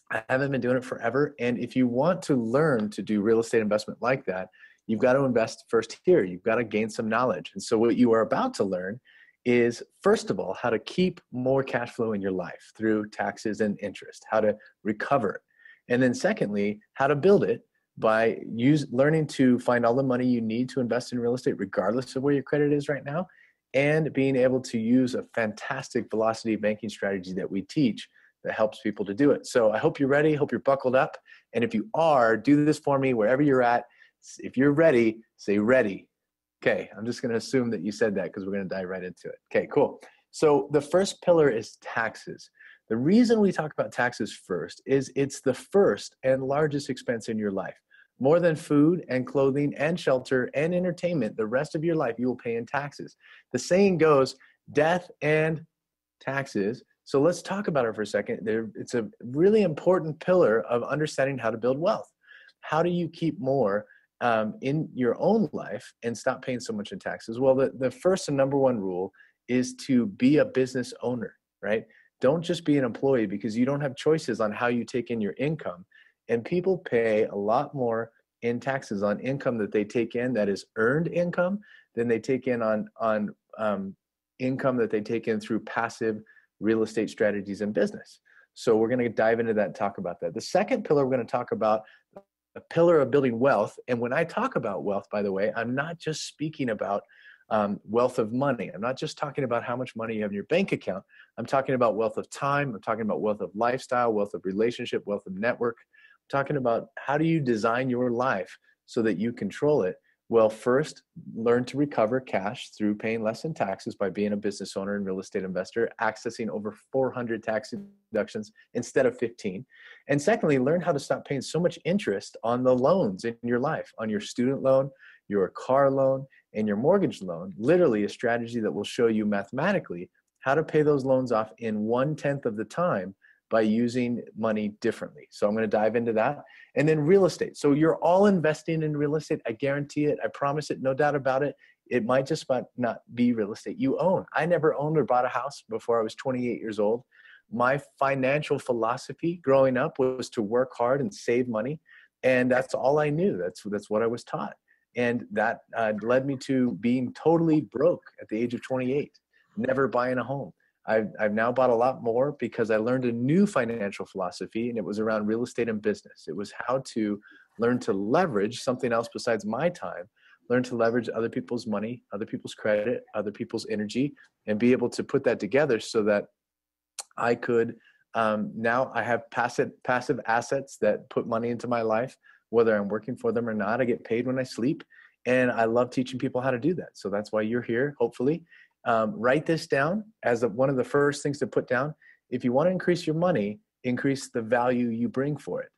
I haven't been doing it forever. And if you want to learn to do real estate investment like that, you've got to invest first here. You've got to gain some knowledge. And so what you are about to learn is, first of all, how to keep more cash flow in your life through taxes and interest, how to recover it. And then secondly, how to build it by learning to find all the money you need to invest in real estate, regardless of where your credit is right now, and being able to use a fantastic velocity banking strategy that we teach that helps people to do it. So I hope you're ready. Hope you're buckled up. And if you are, do this for me wherever you're at. If you're ready, say ready. Okay, I'm just going to assume that you said that because we're going to dive right into it. Okay, cool. So the first pillar is taxes. The reason we talk about taxes first is it's the first and largest expense in your life. More than food and clothing and shelter and entertainment, the rest of your life you will pay in taxes. The saying goes, death and taxes. So let's talk about it for a second. It's a really important pillar of understanding how to build wealth. How do you keep more in your own life and stop paying so much in taxes? Well, the first and number one rule is to be a business owner, right? Don't just be an employee, because you don't have choices on how you take in your income. And people pay a lot more in taxes on income that they take in that is earned income than they take in on income that they take in through passive real estate strategies and business. So we're going to dive into that and talk about that. The second pillar we're going to talk about, a pillar of building wealth. And when I talk about wealth, by the way, I'm not just speaking about wealth of money. I'm not just talking about how much money you have in your bank account. I'm talking about wealth of time. I'm talking about wealth of lifestyle, wealth of relationship, wealth of network. I'm talking about how do you design your life so that you control it. Well, first, learn to recover cash through paying less in taxes by being a business owner and real estate investor, accessing over 400 tax deductions instead of 15. And secondly, learn how to stop paying so much interest on the loans in your life, on your student loan, your car loan, and your mortgage loan. Literally a strategy that will show you mathematically how to pay those loans off in 1/10 of the time by using money differently. So I'm going to dive into that. And then real estate. So you're all investing in real estate. I guarantee it. I promise it. No doubt about it. It might just not be real estate you own. I never owned or bought a house before I was 28 years old. My financial philosophy growing up was to work hard and save money. And that's all I knew. That's what I was taught. And that led me to being totally broke at the age of 28, never buying a home. I've now bought a lot more because I learned a new financial philosophy, and it was around real estate and business. It was how to learn to leverage something else besides my time, learn to leverage other people's money, other people's credit, other people's energy, and be able to put that together so that I could, now I have passive assets that put money into my life, whether I'm working for them or not. I get paid when I sleep, and I love teaching people how to do that. So that's why you're here, hopefully. Write this down as one of the first things to put down. If you want to increase your money, increase the value you bring for it.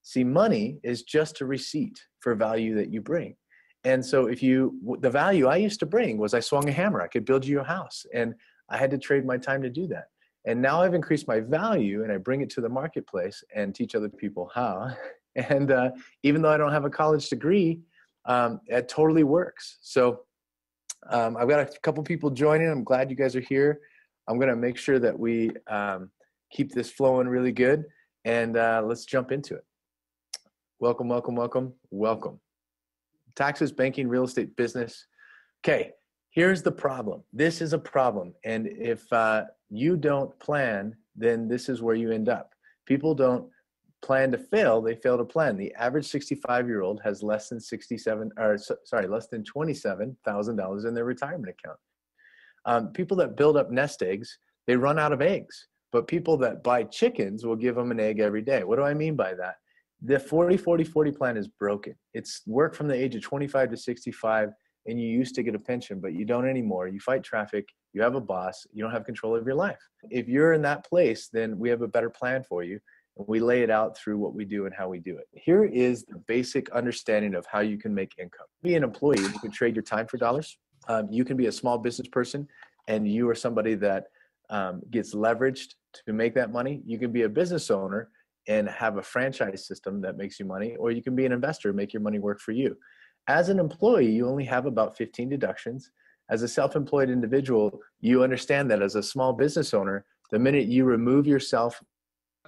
See, money is just a receipt for value that you bring. And so the value I used to bring was I swung a hammer. I could build you a house, and I had to trade my time to do that. And now I've increased my value and I bring it to the marketplace and teach other people how. And even though I don't have a college degree, it totally works. So I've got a couple people joining. I'm glad you guys are here. I'm going to make sure that we keep this flowing really good. And let's jump into it. Welcome, welcome, welcome, welcome. Taxes, banking, real estate, business. Okay, here's the problem. This is a problem. And if you don't plan, then this is where you end up. People don't plan to fail, they fail to plan. The average 65-year-old has less than $27,000 in their retirement account. People that build up nest eggs, they run out of eggs. But people that buy chickens will give them an egg every day. What do I mean by that? The 40-40-40 plan is broken. It's work from the age of 25 to 65, and you used to get a pension, but you don't anymore. You fight traffic, you have a boss, you don't have control of your life. If you're in that place, then we have a better plan for you. And we lay it out through what we do and how we do it. Here is the basic understanding of how you can make income. Be an employee, you can trade your time for dollars. You can be a small business person, and you are somebody that gets leveraged to make that money. You can be a business owner and have a franchise system that makes you money, or you can be an investor, make your money work for you. As an employee, you only have about 15 deductions. As a self-employed individual, you understand that as a small business owner, the minute you remove yourself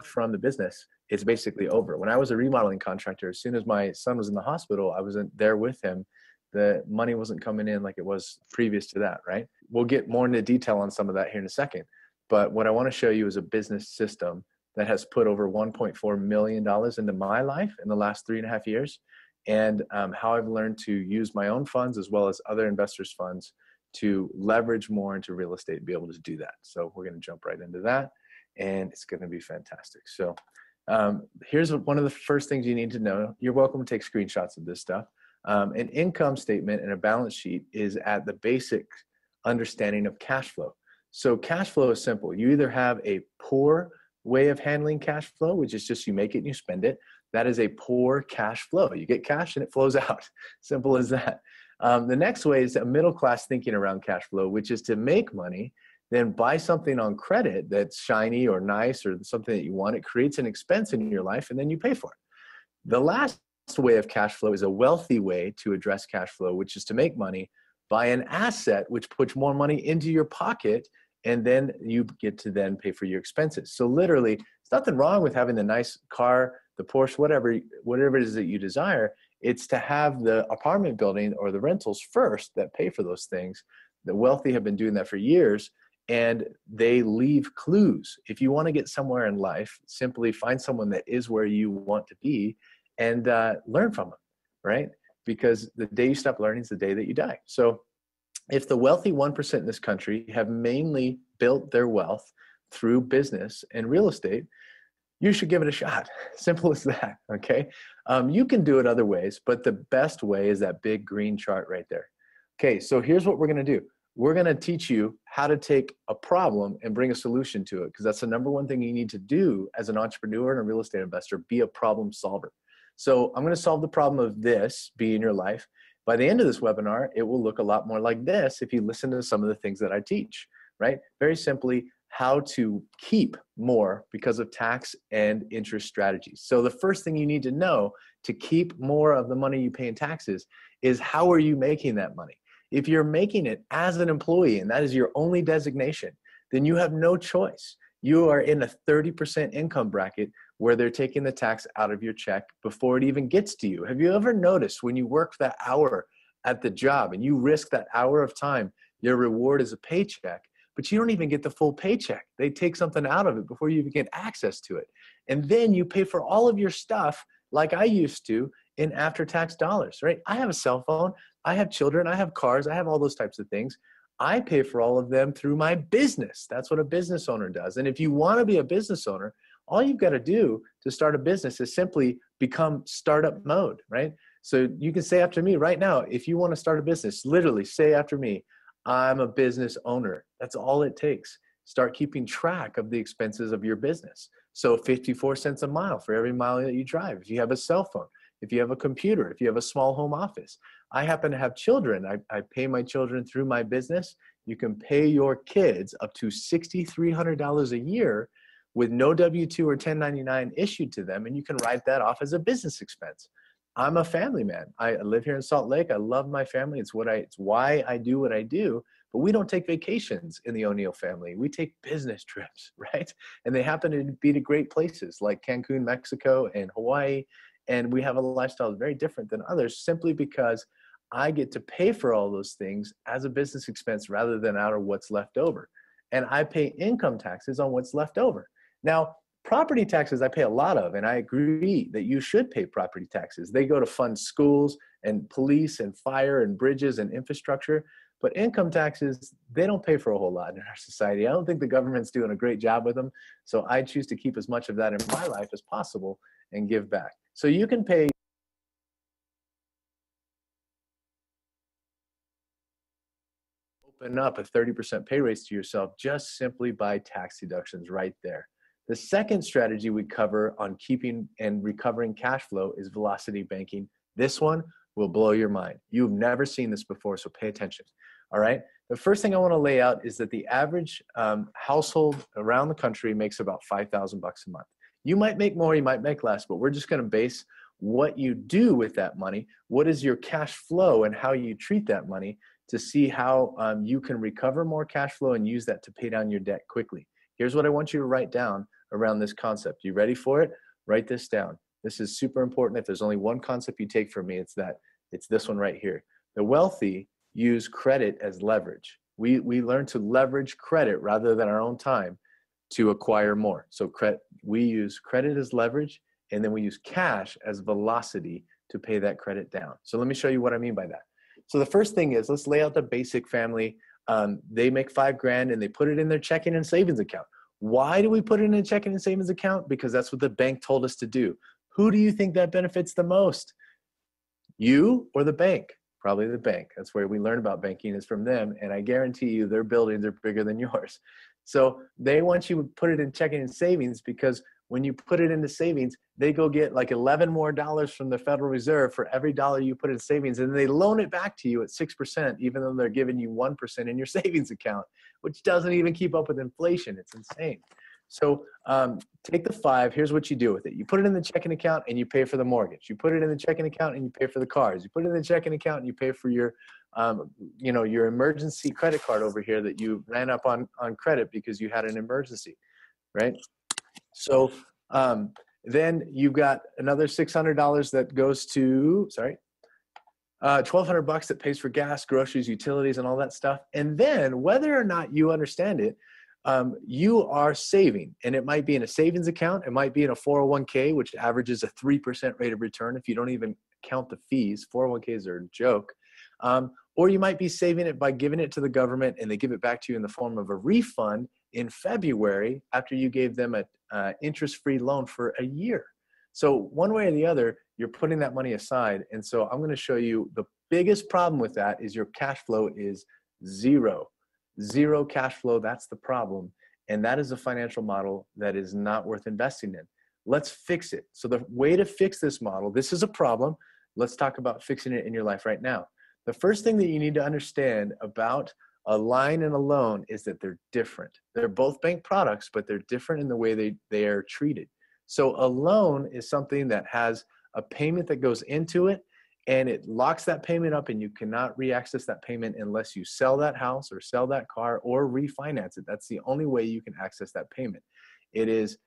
from the business, it's basically over. When I was a remodeling contractor, as soon as my son was in the hospital, I wasn't there with him. The money wasn't coming in like it was previous to that, right? We'll get more into detail on some of that here in a second. But what I want to show you is a business system that has put over $1.4 million into my life in the last 3.5 years, and how I've learned to use my own funds as well as other investors' funds to leverage more into real estate and be able to do that. So we're going to jump right into that, and it's going to be fantastic. So here's one of the first things you need to know. You're welcome to take screenshots of this stuff. An income statement and a balance sheet is at the basic understanding of cash flow. So cash flow is simple. You either have a poor way of handling cash flow, which is just you make it and you spend it. That is a poor cash flow. You get cash and it flows out. Simple as that. The next way is a middle class thinking around cash flow, which is to make money, then buy something on credit that's shiny or nice or something that you want. It creates an expense in your life and then you pay for it. The last way of cash flow is a wealthy way to address cash flow, which is to make money, buy an asset which puts more money into your pocket, and then you get to then pay for your expenses. So literally, there's nothing wrong with having the nice car, the Porsche, whatever it is that you desire. It's to have the apartment building or the rentals first that pay for those things. The wealthy have been doing that for years, and they leave clues. If you want to get somewhere in life, simply find someone that is where you want to be and learn from them, right? Because the day you stop learning is the day that you die. So if the wealthy 1% in this country have mainly built their wealth through business and real estate, you should give it a shot. Simple as that, okay? You can do it other ways, but the best way is that big green chart right there. Okay, so here's what we're gonna do. We're gonna teach you how to take a problem and bring a solution to it, because that's the number one thing you need to do as an entrepreneur and a real estate investor, be a problem solver. So I'm gonna solve the problem of this be in your life. By the end of this webinar, it will look a lot more like this if you listen to some of the things that I teach, right? Very simply, how to keep more because of tax and interest strategies. So the first thing you need to know to keep more of the money you pay in taxes is how are you making that money? If you're making it as an employee and that is your only designation, then you have no choice. You are in a 30% income bracket where they're taking the tax out of your check before it even gets to you. Have you ever noticed when you work that hour at the job and you risk that hour of time, your reward is a paycheck, but you don't even get the full paycheck. They take something out of it before you even get access to it. And then you pay for all of your stuff like I used to in after-tax dollars, right? I have a cell phone, I have children, I have cars, I have all those types of things. I pay for all of them through my business. That's what a business owner does. And if you want to be a business owner, all you've got to do to start a business is simply become startup mode, right? So you can say after me right now, if you want to start a business, literally say after me, I'm a business owner. That's all it takes. start keeping track of the expenses of your business. So 54 cents a mile for every mile that you drive. If you have a cell phone, if you have a computer, if you have a small home office. I happen to have children. I pay my children through my business. You can pay your kids up to $6,300 a year with no W-2 or 1099 issued to them, and you can write that off as a business expense. I'm a family man. I live here in Salt Lake. I love my family. It's why I do what I do. But we don't take vacations in the O'Neill family. We take business trips, right? And they happen to be to great places like Cancun, Mexico, and Hawaii. And we have a lifestyle that's very different than others simply because I get to pay for all those things as a business expense rather than out of what's left over. And I pay income taxes on what's left over. Now, property taxes I pay a lot of, and I agree that you should pay property taxes. They go to fund schools and police and fire and bridges and infrastructure. But income taxes, they don't pay for a whole lot in our society. I don't think the government's doing a great job with them. So I choose to keep as much of that in my life as possible and give back. So you can pay open up a 30% pay raise to yourself just simply by tax deductions right there. The second strategy we cover on keeping and recovering cash flow is velocity banking. This one will blow your mind. You've never seen this before, so pay attention. All right. The first thing I want to lay out is that the average household around the country makes about $5,000 a month. You might make more, you might make less, but we're just going to base what you do with that money. What is your cash flow and how you treat that money to see how you can recover more cash flow and use that to pay down your debt quickly. Here's what I want you to write down around this concept. You ready for it? Write this down. This is super important. If there's only one concept you take from me, it's this one right here. The wealthy use credit as leverage. We learn to leverage credit rather than our own time to acquire more. So we use credit as leverage, and then we use cash as velocity to pay that credit down. So let me show you what I mean by that. So the first thing is, let's lay out the basic family. They make $5,000 and they put it in their checking and savings account. Why do we put it in a checking and savings account? Because that's what the bank told us to do. Who do you think that benefits the most? You or the bank? Probably the bank. That's where we learn about banking, is from them. And I guarantee you their buildings are bigger than yours. So they want you to put it in checking and savings, because when you put it into savings, they go get like $11 more from the Federal Reserve for every dollar you put in savings. And they loan it back to you at 6%, even though they're giving you 1% in your savings account, which doesn't even keep up with inflation. It's insane. So take the 5. Here's what you do with it. You put it in the checking account and you pay for the mortgage. You put it in the checking account and you pay for the cars. You put it in the checking account and you pay for your, your emergency credit card over here that you ran up on credit because you had an emergency, right? So then you've got another $600 that goes to, $1,200 that pays for gas, groceries, utilities, and all that stuff. And then whether or not you understand it, you are saving, and it might be in a savings account. It might be in a 401k, which averages a 3% rate of return. If you don't even count the fees, 401ks are a joke. Or you might be saving it by giving it to the government, and they give it back to you in the form of a refund in February after you gave them an interest-free loan for a year. So one way or the other, you're putting that money aside. And so I'm going to show you the biggest problem with that is your cash flow is zero. Zero cash flow, that's the problem. And that is a financial model that is not worth investing in. Let's fix it. So the way to fix this model, this is a problem. Let's talk about fixing it in your life right now. The first thing that you need to understand about a line and a loan is that they're different. They're both bank products, but they're different in the way they are treated. So a loan is something that has a payment that goes into it, and it locks that payment up, and you cannot re-access that payment unless you sell that house or sell that car or refinance it. That's the only way you can access that payment. It is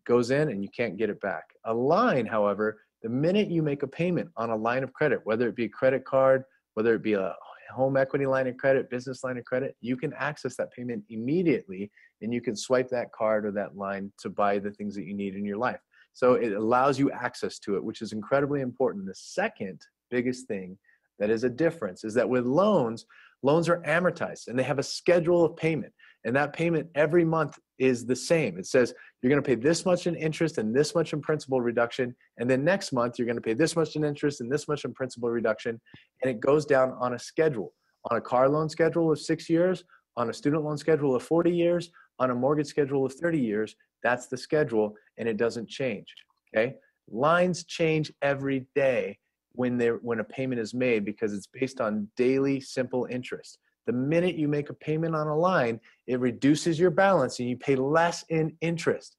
goes in and you can't get it back. A line, however, the minute you make a payment on a line of credit, whether it be a credit card, whether it be a home equity line of credit, business line of credit, you can access that payment immediately, and you can swipe that card or that line to buy the things that you need in your life. So it allows you access to it, which is incredibly important. The second biggest thing that is a difference is that with loans are amortized, and they have a schedule of payment. And that payment every month is the same. It says you're going to pay this much in interest and this much in principal reduction. And then next month, you're going to pay this much in interest and this much in principal reduction. And it goes down on a schedule, on a car loan schedule of 6 years, on a student loan schedule of 40 years, on a mortgage schedule of 30 years. That's the schedule, and it doesn't change, okay? Lines change every day when a payment is made because it's based on daily simple interest. The minute you make a payment on a line, it reduces your balance and you pay less in interest.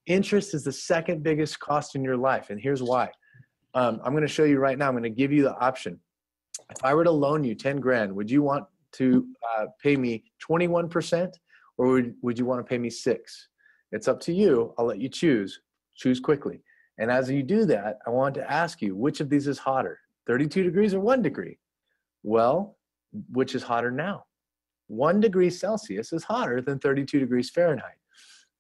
Interest is the second biggest cost in your life, and here's why. I'm going to show you right now. I'm going to give you the option. If I were to loan you 10 grand, would you want to pay me 21% or would you want to pay me 6? It's up to you. I'll let you choose. Choose quickly. And as you do that, I want to ask you, which of these is hotter, 32 degrees or 1 degree? Well, which is hotter now? 1 degree Celsius is hotter than 32 degrees Fahrenheit,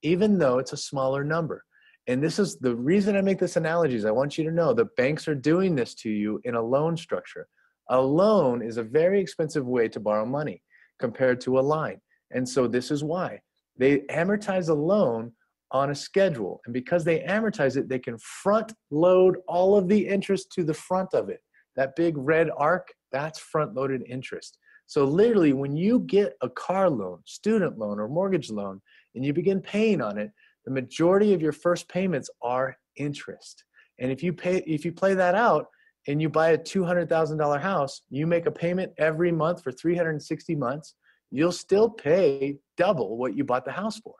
even though it's a smaller number. And this is the reason I make this analogy is I want you to know the banks are doing this to you in a loan structure. A loan is a very expensive way to borrow money compared to a line. And so this is why. They amortize a loan on a schedule. And because they amortize it, they can front load all of the interest to the front of it. That big red arc, that's front loaded interest. So literally when you get a car loan, student loan, or mortgage loan, and you begin paying on it, the majority of your first payments are interest. And if you play that out and you buy a $200,000 house, you make a payment every month for 360 months, you'll still pay double what you bought the house for.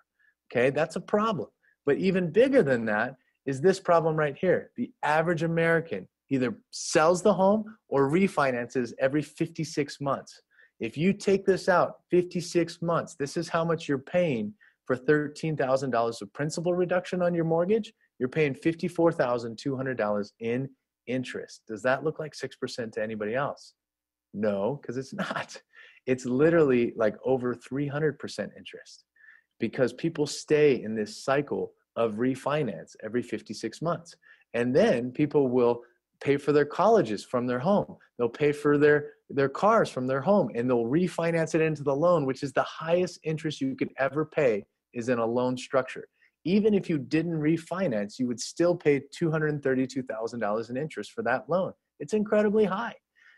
Okay, that's a problem. But even bigger than that is this problem right here. The average American either sells the home or refinances every 56 months. If you take this out 56 months, this is how much you're paying for $13,000 of principal reduction on your mortgage. You're paying $54,200 in interest. Does that look like 6% to anybody else? No, because it's not. It's literally like over 300% interest because people stay in this cycle of refinance every 56 months. And then people will pay for their colleges from their home. They'll pay for their cars from their home, and they'll refinance it into the loan, which is the highest interest you could ever pay is in a loan structure. Even if you didn't refinance, you would still pay $232,000 in interest for that loan. It's incredibly high.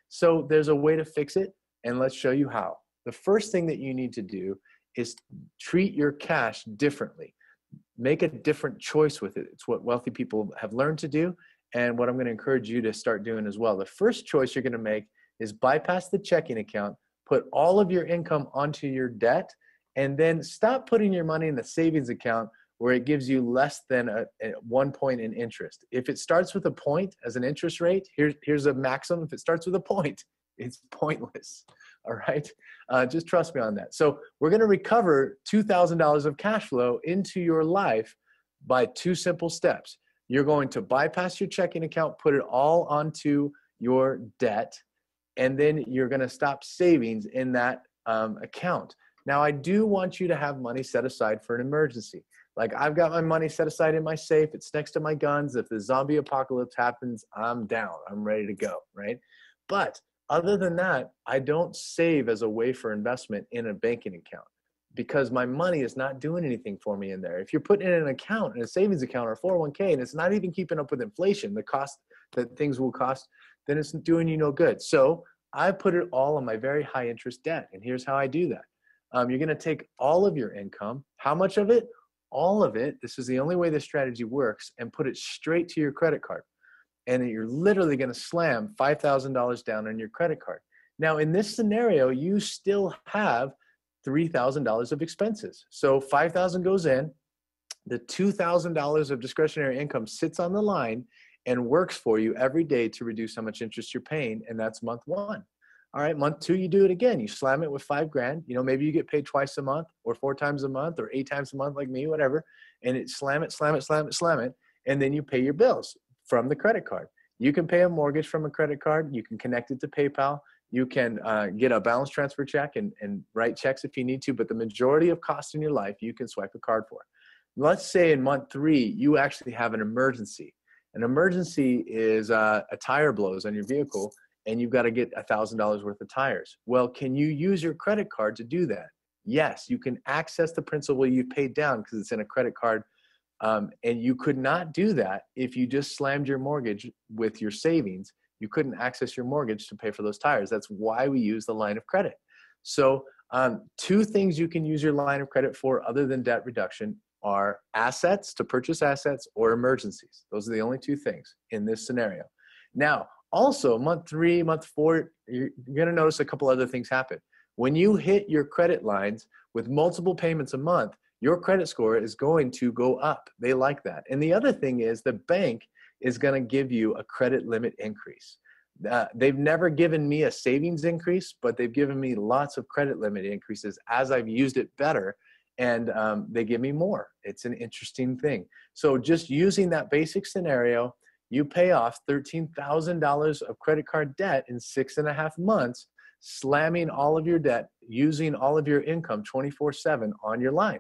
So there's a way to fix it, and let's show you how. The first thing that you need to do is treat your cash differently. Make a different choice with it. It's what wealthy people have learned to do, and what I'm going to encourage you to start doing as well. The first choice you're going to make is bypass the checking account, put all of your income onto your debt, and then stop putting your money in the savings account where it gives you less than a 1 point in interest. If it starts with a point as an interest rate, here's a maximum. If it starts with a point, it's pointless. All right. Just trust me on that. So we're going to recover $2,000 of cash flow into your life by 2 simple steps. You're going to bypass your checking account, put it all onto your debt, and then you're going to stop savings in that account. Now, I do want you to have money set aside for an emergency. Like I've got my money set aside in my safe. It's next to my guns. If the zombie apocalypse happens, I'm down. I'm ready to go, right? But other than that, I don't save as a way for investment in a banking account because my money is not doing anything for me in there. If you're putting it in an account, in a savings account or 401k, and it's not even keeping up with inflation, the cost that things will cost, then it's doing you no good. So I put it all on my very high interest debt. And here's how I do that. You're going to take all of your income. How much of it? All of it. This is the only way this strategy works, and put it straight to your credit card. And you're literally going to slam $5,000 down on your credit card. Now, in this scenario, you still have $3,000 of expenses. So $5,000 goes in, the $2,000 of discretionary income sits on the line and works for you every day to reduce how much interest you're paying. And that's month 1. All right, month 2, you do it again. You slam it with $5 grand. You know, maybe you get paid twice a month or 4 times a month or 8 times a month like me, whatever. And it slam it. And then you pay your bills from the credit card. You can pay a mortgage from a credit card. You can connect it to PayPal. You can get a balance transfer check and write checks if you need to. But the majority of costs in your life, you can swipe a card for. Let's say in month 3, you actually have an emergency. An emergency is a tire blows on your vehicle, and you've got to get $1,000 worth of tires. Well, can you use your credit card to do that? Yes, you can access the principal you've paid down because it's in a credit card. And you could not do that if you just slammed your mortgage with your savings. You couldn't access your mortgage to pay for those tires. That's why we use the line of credit. So Two things you can use your line of credit for other than debt reduction are assets, to purchase assets, or emergencies. Those are the only two things in this scenario. Now, also month 3, month 4, you're going to notice a couple other things happen. When you hit your credit lines with multiple payments a month, your credit score is going to go up. They like that. And the other thing is the bank is going to give you a credit limit increase. They've never given me a savings increase, but they've given me lots of credit limit increases as I've used it better, and they give me more. It's an interesting thing. So just using that basic scenario, you pay off $13,000 of credit card debt in 6.5 months, slamming all of your debt, using all of your income 24/7 on your line.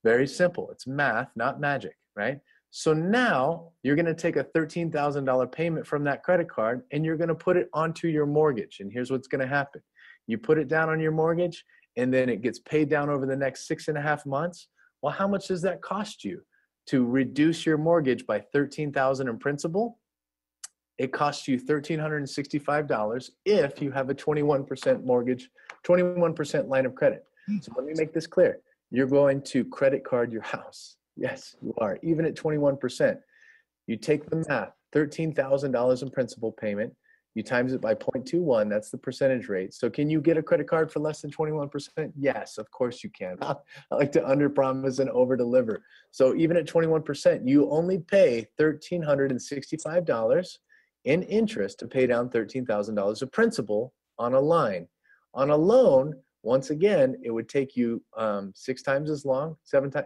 Very simple. It's math, not magic, right? So now you're going to take a $13,000 payment from that credit card and you're going to put it onto your mortgage. And here's what's going to happen. You put it down on your mortgage and then it gets paid down over the next 6.5 months. Well, how much does that cost you to reduce your mortgage by $13,000 in principal? It costs you $1,365 if you have a 21% mortgage, 21% line of credit. So let me make this clear. You're going to credit card your house. Yes, you are. Even at 21%, you take the math, $13,000 in principal payment, you times it by 0.21, that's the percentage rate. So can you get a credit card for less than 21%? Yes, of course you can. I like to underpromise and overdeliver. So even at 21%, you only pay $1,365 in interest to pay down $13,000 of principal on a line. On a loan, once again, it would take you 6 times as long,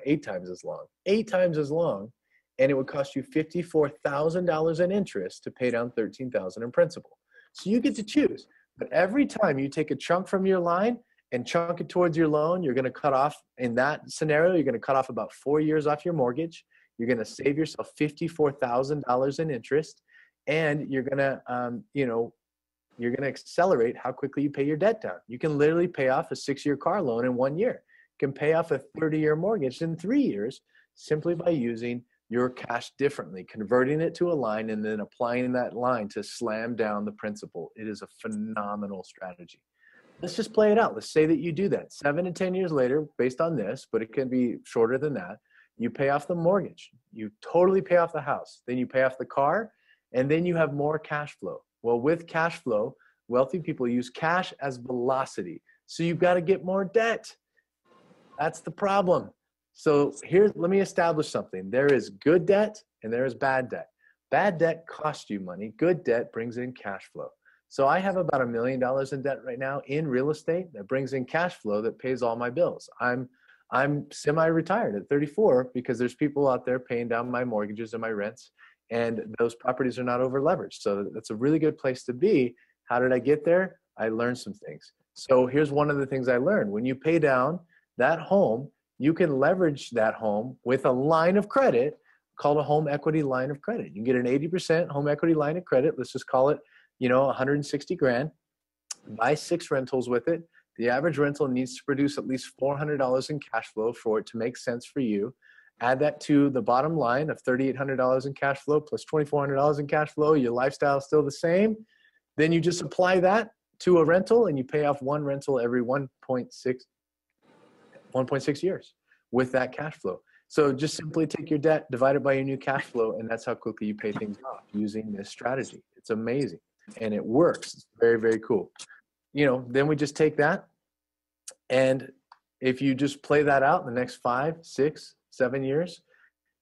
8 times as long, 8 times as long, and it would cost you $54,000 in interest to pay down $13,000 in principal. So you get to choose. But every time you take a chunk from your line and chunk it towards your loan, you're going to cut off, in that scenario, you're going to cut off about 4 years off your mortgage. You're going to save yourself $54,000 in interest, and you're going to, you're going to accelerate how quickly you pay your debt down. You can literally pay off a 6-year car loan in 1 year. You can pay off a 30-year mortgage in 3 years simply by using your cash differently, converting it to a line and then applying that line to slam down the principal. It is a phenomenal strategy. Let's just play it out. Let's say that you do that 7 to 10 years later based on this, but it can be shorter than that. You pay off the mortgage. You totally pay off the house. Then you pay off the car, and then you have more cash flow. Well, with cash flow, wealthy people use cash as velocity. So you've got to get more debt. That's the problem. So let me establish something. There is good debt and there is bad debt. Bad debt costs you money. Good debt brings in cash flow. So I have about $1 million in debt right now in real estate that brings in cash flow that pays all my bills. I'm semi-retired at 34 because there's people out there paying down my mortgages and my rents, and those properties are not over leveraged. So that's a really good place to be. How did I get there? I learned some things. So here's one of the things I learned. When you pay down that home, you can leverage that home with a line of credit called a home equity line of credit. You can get an 80% home equity line of credit. Let's just call it, 160 grand. Buy 6 rentals with it. The average rental needs to produce at least $400 in cash flow for it to make sense for you. Add that to the bottom line of $3,800 in cash flow plus $2,400 in cash flow. Your lifestyle is still the same. Then you just apply that to a rental and you pay off one rental every 1.6 years with that cash flow. So just simply take your debt, divide it by your new cash flow, and that's how quickly you pay things off using this strategy. It's amazing. And it works. It's very, very cool. Then we just take that, and if you just play that out in the next 5, 6, 7 years,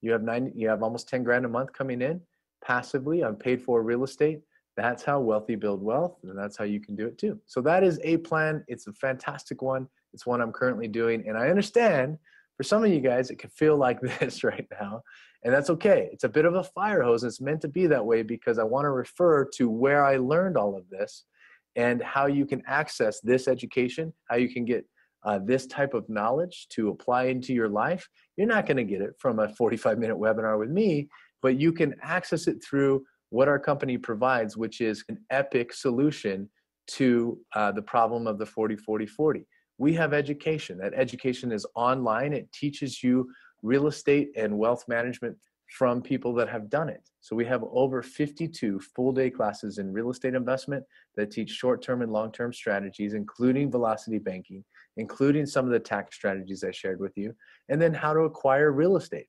you have almost 10 grand a month coming in passively on paid for real estate. That's how wealthy build wealth, and that's how you can do it too. So that is a plan. It's a fantastic one. It's one I'm currently doing, and I understand for some of you guys it can feel like this right now, and that's okay. It's a bit of a fire hose. It's meant to be that way because I want to refer to where I learned all of this and how you can access this education, how you can get this type of knowledge to apply into your life. You're not going to get it from a 45-minute webinar with me, but you can access it through what our company provides, which is an epic solution to the problem of the 40-40-40. We have education. That education is online. It teaches you real estate and wealth management from people that have done it. So we have over 52 full-day classes in real estate investment that teach short-term and long-term strategies, including velocity banking, including some of the tax strategies I shared with you, and then how to acquire real estate.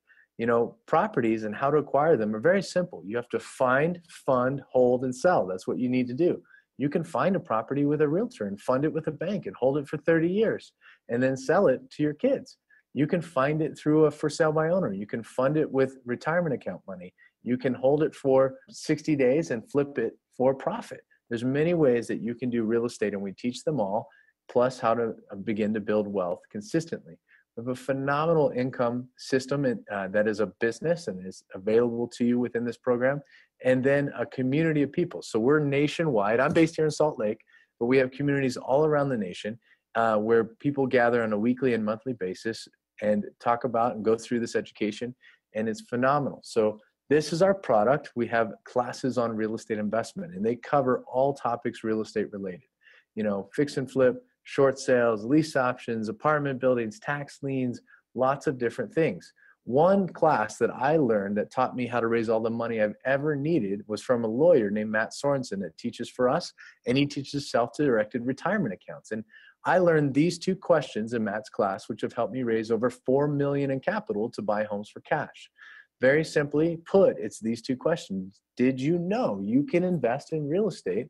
Properties and how to acquire them are very simple. You have to find, fund, hold, and sell. That's what you need to do. You can find a property with a realtor and fund it with a bank and hold it for 30 years and then sell it to your kids. You can find it through a for sale by owner. You can fund it with retirement account money. You can hold it for 60 days and flip it for profit. There's many ways that you can do real estate, and we teach them all, plus how to begin to build wealth consistently. We have a phenomenal income system that is a business and is available to you within this program, and then a community of people. So we're nationwide. I'm based here in Salt Lake, but we have communities all around the nation where people gather on a weekly and monthly basis and talk about and go through this education, and it's phenomenal. So this is our product. We have classes on real estate investment, and they cover all topics real estate related. Fix and flip, short sales, lease options, apartment buildings, tax liens, lots of different things. One class that I learned that taught me how to raise all the money I've ever needed was from a lawyer named Matt Sorensen that teaches for us, and he teaches self-directed retirement accounts. And I learned these 2 questions in Matt's class, which have helped me raise over $4 million in capital to buy homes for cash. Very simply put, it's these 2 questions. Did you know you can invest in real estate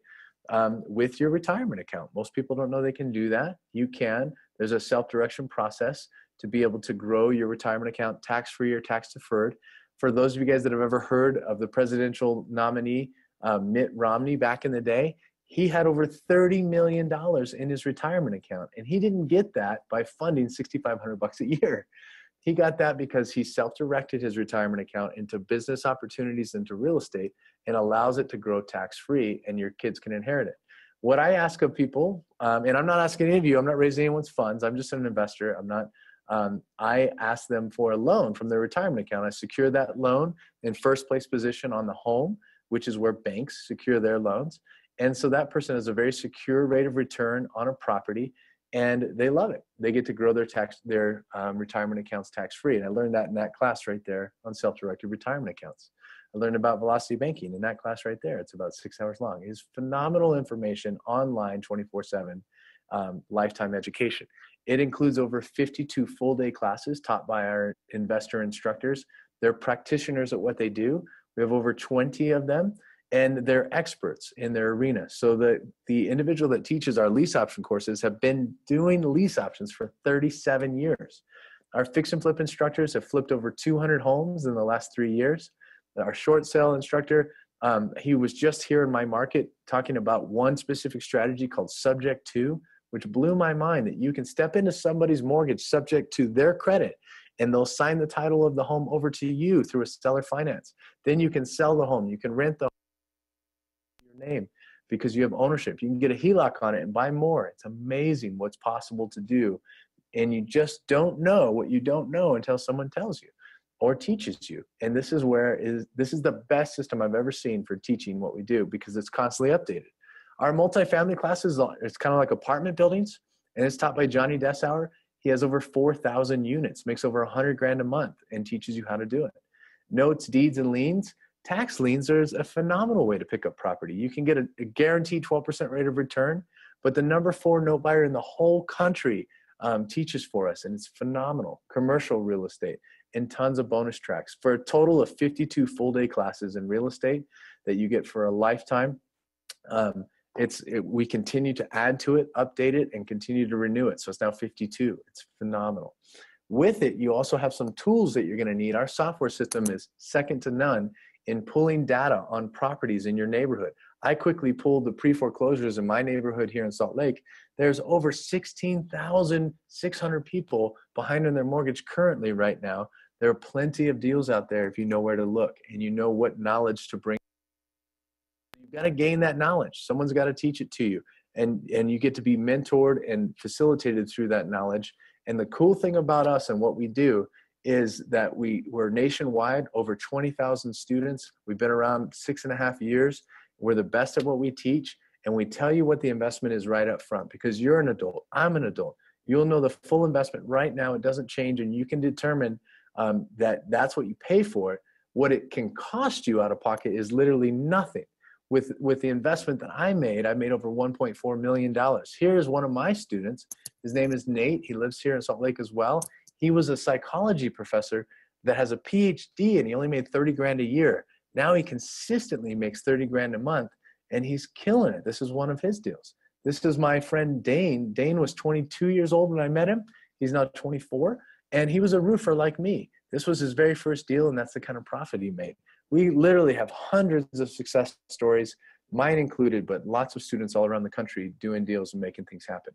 with your retirement account? Most people don't know they can do that. You can. There's a self-direction process to be able to grow your retirement account tax-free or tax-deferred. For those of you guys that have ever heard of the presidential nominee, Mitt Romney, back in the day, he had over $30 million in his retirement account, and he didn't get that by funding $6,500 a year. He got that because he self-directed his retirement account into business opportunities, into real estate, and allows it to grow tax-free, and your kids can inherit it. What I ask of people, and I'm not asking any of you, I'm not raising anyone's funds, I'm just an investor, I ask them for a loan from their retirement account. I secure that loan in first place position on the home, which is where banks secure their loans. And so that person has a very secure rate of return on a property, and they love it. They get to grow their retirement accounts tax-free. And I learned that in that class right there on self-directed retirement accounts. I learned about velocity banking in that class right there. It's about 6 hours long. It's phenomenal information online 24/7, lifetime education. It includes over 52 full-day classes taught by our investor instructors. They're practitioners at what they do. We have over 20 of them, and they're experts in their arena. So the individual that teaches our lease option courses have been doing lease options for 37 years. Our fix and flip instructors have flipped over 200 homes in the last 3 years. Our short sale instructor, he was just here in my market talking about one specific strategy called subject to, which blew my mind, that you can step into somebody's mortgage subject to their credit, and they'll sign the title of the home over to you through a seller finance. Then you can sell the home. You can rent the home in your name because you have ownership. You can get a HELOC on it and buy more. It's amazing what's possible to do. And you just don't know what you don't know until someone tells you or teaches you. And this is the best system I've ever seen for teaching what we do, because it's constantly updated. Our multifamily classes, it's kind of like apartment buildings, and it's taught by Johnny Dessauer. He has over 4,000 units, makes over $100,000 a month, and teaches you how to do it. Notes, deeds, and liens. Tax liens are a phenomenal way to pick up property. You can get a guaranteed 12% rate of return, but the number 4 note buyer in the whole country teaches for us, and it's phenomenal. Commercial real estate and tons of bonus tracks for a total of 52 full-day classes in real estate that you get for a lifetime. We continue to add to it, update it, and continue to renew it. So it's now 52. It's phenomenal. With it, you also have some tools that you're going to need. Our software system is second to none in pulling data on properties in your neighborhood. I quickly pulled the pre-foreclosures in my neighborhood here in Salt Lake. There's over 16,600 people behind on their mortgage currently right now. There are plenty of deals out there if you know where to look and you know what knowledge to bring. You've got to gain that knowledge. Someone's got to teach it to you, and you get to be mentored and facilitated through that knowledge. And the cool thing about us and what we do is that we're nationwide, over 20,000 students. We've been around 6.5 years. We're the best at what we teach, and we tell you what the investment is right up front, because you're an adult, I'm an adult. You'll know the full investment right now. It doesn't change, and you can determine that's what you pay for it. What it can cost you out of pocket is literally nothing. With the investment that I made over $1.4 million. Here's one of my students. His name is Nate. He lives here in Salt Lake as well. He was a psychology professor that has a PhD, and he only made 30 grand a year. Now he consistently makes 30 grand a month, and he's killing it. This is one of his deals. This is my friend Dane. Dane was 22 years old when I met him. He's now 24, and he was a roofer like me. This was his very first deal, and that's the kind of profit he made. We literally have hundreds of success stories, mine included, but lots of students all around the country doing deals and making things happen.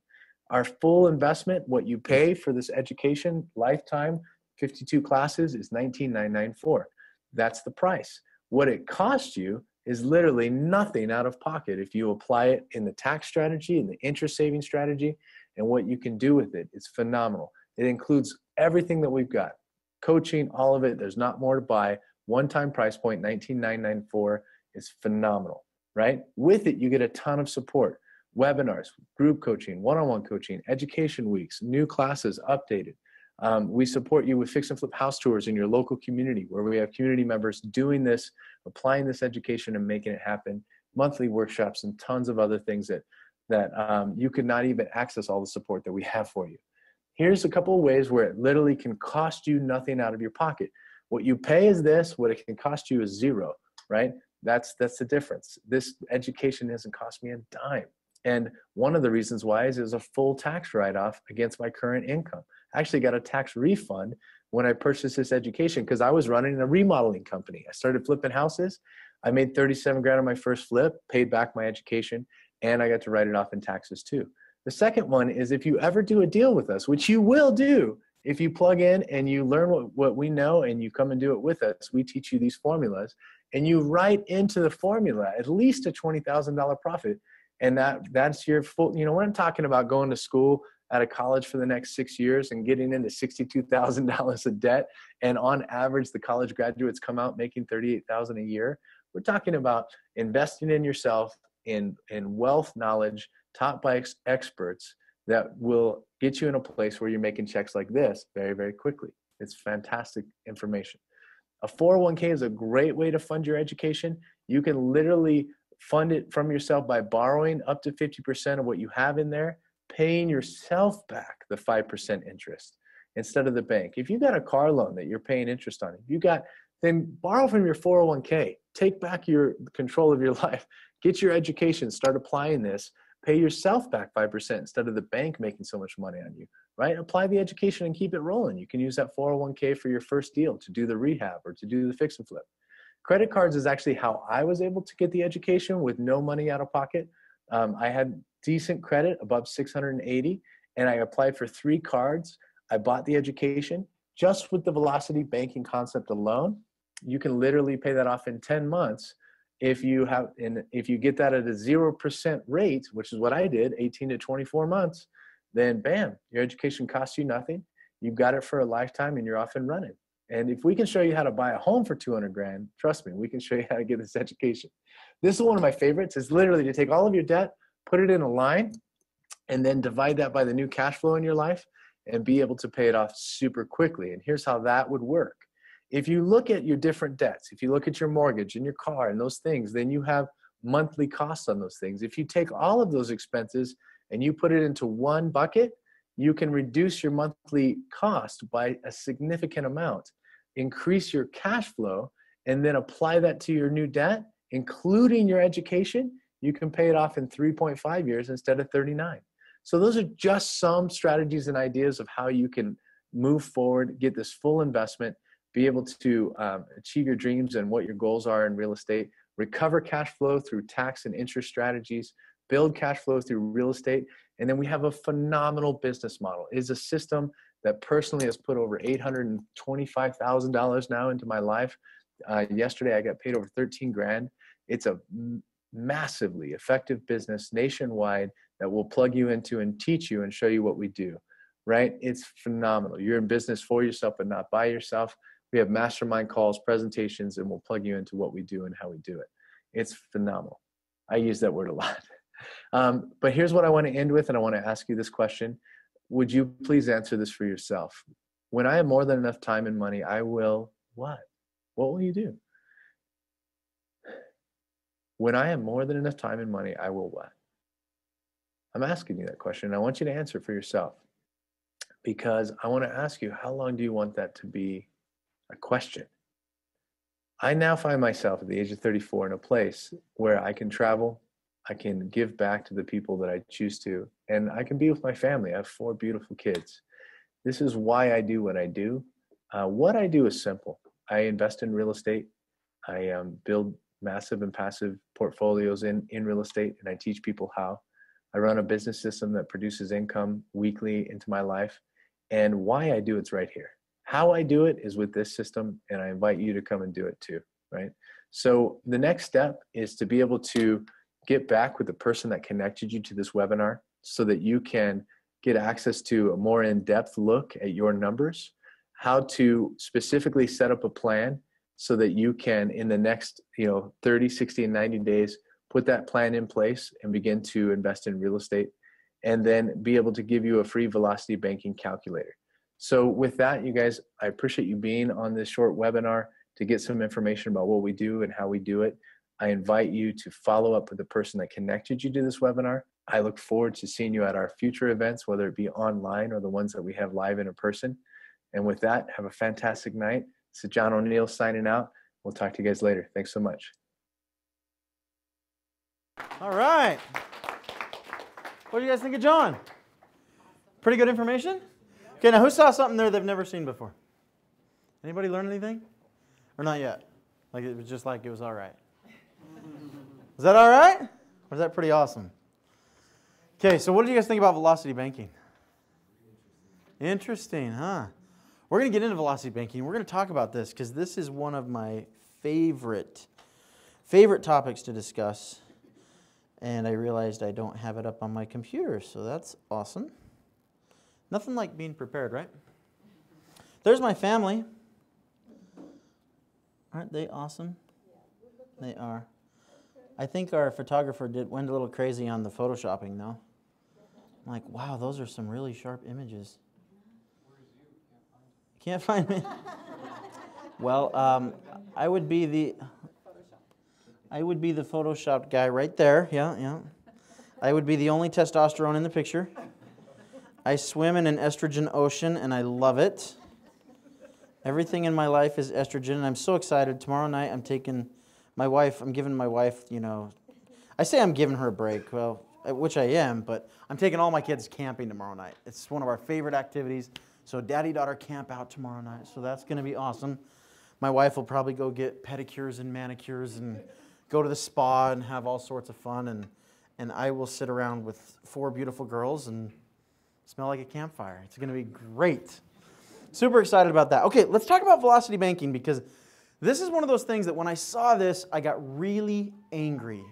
Our full investment, what you pay for this education, lifetime, 52 classes, is $19,994. That's the price. What it costs you is literally nothing out of pocket if you apply it in the tax strategy and the interest saving strategy, and what you can do with it. It's phenomenal. It includes everything that we've got. Coaching, all of it. There's not more to buy. One-time price point, $19,994, is phenomenal, right? With it, you get a ton of support. Webinars, group coaching, one-on-one coaching, education weeks, new classes updated. We support you with fix and flip house tours in your local community, where we have community members doing this, applying this education and making it happen, monthly workshops, and tons of other things that you could not even access all the support that we have for you. Here's a couple of ways where it literally can cost you nothing out of your pocket. What you pay is this, what it can cost you is zero, right? That's the difference. This education hasn't cost me a dime. And one of the reasons why is it was a full tax write-off against my current income. I actually got a tax refund when I purchased this education because I was running a remodeling company. I started flipping houses. I made 37 grand on my first flip, paid back my education, and I got to write it off in taxes too. The second one is if you ever do a deal with us, which you will do, if you plug in and you learn what we know and you come and do it with us, we teach you these formulas and you write into the formula at least a $20,000 profit. And that's your full, we're not talking about going to school at a college for the next 6 years and getting into $62,000 of debt. And on average, the college graduates come out making $38,000 a year. We're talking about investing in yourself in wealth knowledge taught by experts that will get you in a place where you're making checks like this very, very quickly. It's fantastic information. A 401k is a great way to fund your education. You can literally fund it from yourself by borrowing up to 50% of what you have in there, paying yourself back the 5% interest instead of the bank. If you got a car loan that you're paying interest on, then borrow from your 401k, take back your control of your life, get your education, start applying this, pay yourself back 5% instead of the bank making so much money on you, right? Apply the education and keep it rolling. You can use that 401k for your first deal to do the rehab or to do the fix and flip. Credit cards is actually how I was able to get the education with no money out of pocket. I had decent credit above 680 and I applied for 3 cards. I bought the education just with the velocity banking concept alone. You can literally pay that off in 10 months. If you get that at a 0% rate, which is what I did, 18 to 24 months, then bam, your education costs you nothing. You've got it for a lifetime and you're off and running. And if we can show you how to buy a home for 200 grand, trust me, we can show you how to get this education. This is one of my favorites. It's literally to take all of your debt, put it in a line, and then divide that by the new cash flow in your life and be able to pay it off super quickly. And here's how that would work. If you look at your different debts, if you look at your mortgage and your car and those things, then you have monthly costs on those things. If you take all of those expenses and you put it into one bucket, you can reduce your monthly cost by a significant amount, increase your cash flow, and then apply that to your new debt, including your education. You can pay it off in 3.5 years instead of 39. So those are just some strategies and ideas of how you can move forward, get this full investment, be able to achieve your dreams and what your goals are in real estate, recover cash flow through tax and interest strategies, build cash flow through real estate. And then we have a phenomenal business model. It is a system that personally has put over $825,000 now into my life. Yesterday, I got paid over 13 grand. It's a massively effective business nationwide that will plug you into and teach you and show you what we do, right? It's phenomenal. You're in business for yourself, but not by yourself. We have mastermind calls, presentations, and we'll plug you into what we do and how we do it. It's phenomenal. I use that word a lot. But here's what I want to end with, and I want to ask you this question. Would you please answer this for yourself? When I have more than enough time and money, I will what? What will you do? When I have more than enough time and money, I will what? I'm asking you that question, and I want you to answer for yourself, because I want to ask you, how long do you want that to be a question? I now find myself at the age of 34 in a place where I can travel, I can give back to the people that I choose to, and I can be with my family. I have 4 beautiful kids. This is why I do what I do. What I do is simple. I invest in real estate. I build massive and passive portfolios in real estate, and I teach people how. I run a business system that produces income weekly into my life. And why I do it's right here. How I do it is with this system, and I invite you to come and do it too, right? So the next step is to be able to get back with the person that connected you to this webinar so that you can get access to a more in-depth look at your numbers, how to specifically set up a plan so that you can, in the next 30, 60, and 90 days, put that plan in place and begin to invest in real estate, and then be able to give you a free velocity banking calculator. So with that, you guys, I appreciate you being on this short webinar to get some information about what we do and how we do it. I invite you to follow up with the person that connected you to this webinar. I look forward to seeing you at our future events, whether it be online or the ones that we have live in person. And with that, have a fantastic night. This is John O'Neill signing out. We'll talk to you guys later. Thanks so much. All right. What do you guys think of John? Pretty good information? Okay, now who saw something there they've never seen before? Anybody learn anything? Or not yet? Like it was just like it was all right. Is that all right? Or is that pretty awesome? Okay, so what do you guys think about velocity banking? Interesting, huh? We're going to get into velocity banking. We're going to talk about this because this is one of my favorite topics to discuss. And I realized I don't have it up on my computer, so that's awesome. Nothing like being prepared, right? There's my family. Aren't they awesome? They are. I think our photographer went a little crazy on the photoshopping, though. I'm like, wow, those are some really sharp images. Can't find me? Well, I would be the photoshopped guy right there. Yeah. I would be the only testosterone in the picture. I swim in an estrogen ocean, and I love it. Everything in my life is estrogen, and I'm so excited. Tomorrow night, I'm giving my wife, I say I'm giving her a break, well, which I am, but I'm taking all my kids camping tomorrow night. It's one of our favorite activities. So daddy-daughter camp out tomorrow night, so that's going to be awesome. My wife will probably go get pedicures and manicures and go to the spa and have all sorts of fun, and I will sit around with 4 beautiful girls and smell like a campfire. It's going to be great. Super excited about that. Okay, let's talk about velocity banking, because this is one of those things that when I saw this, I got really angry.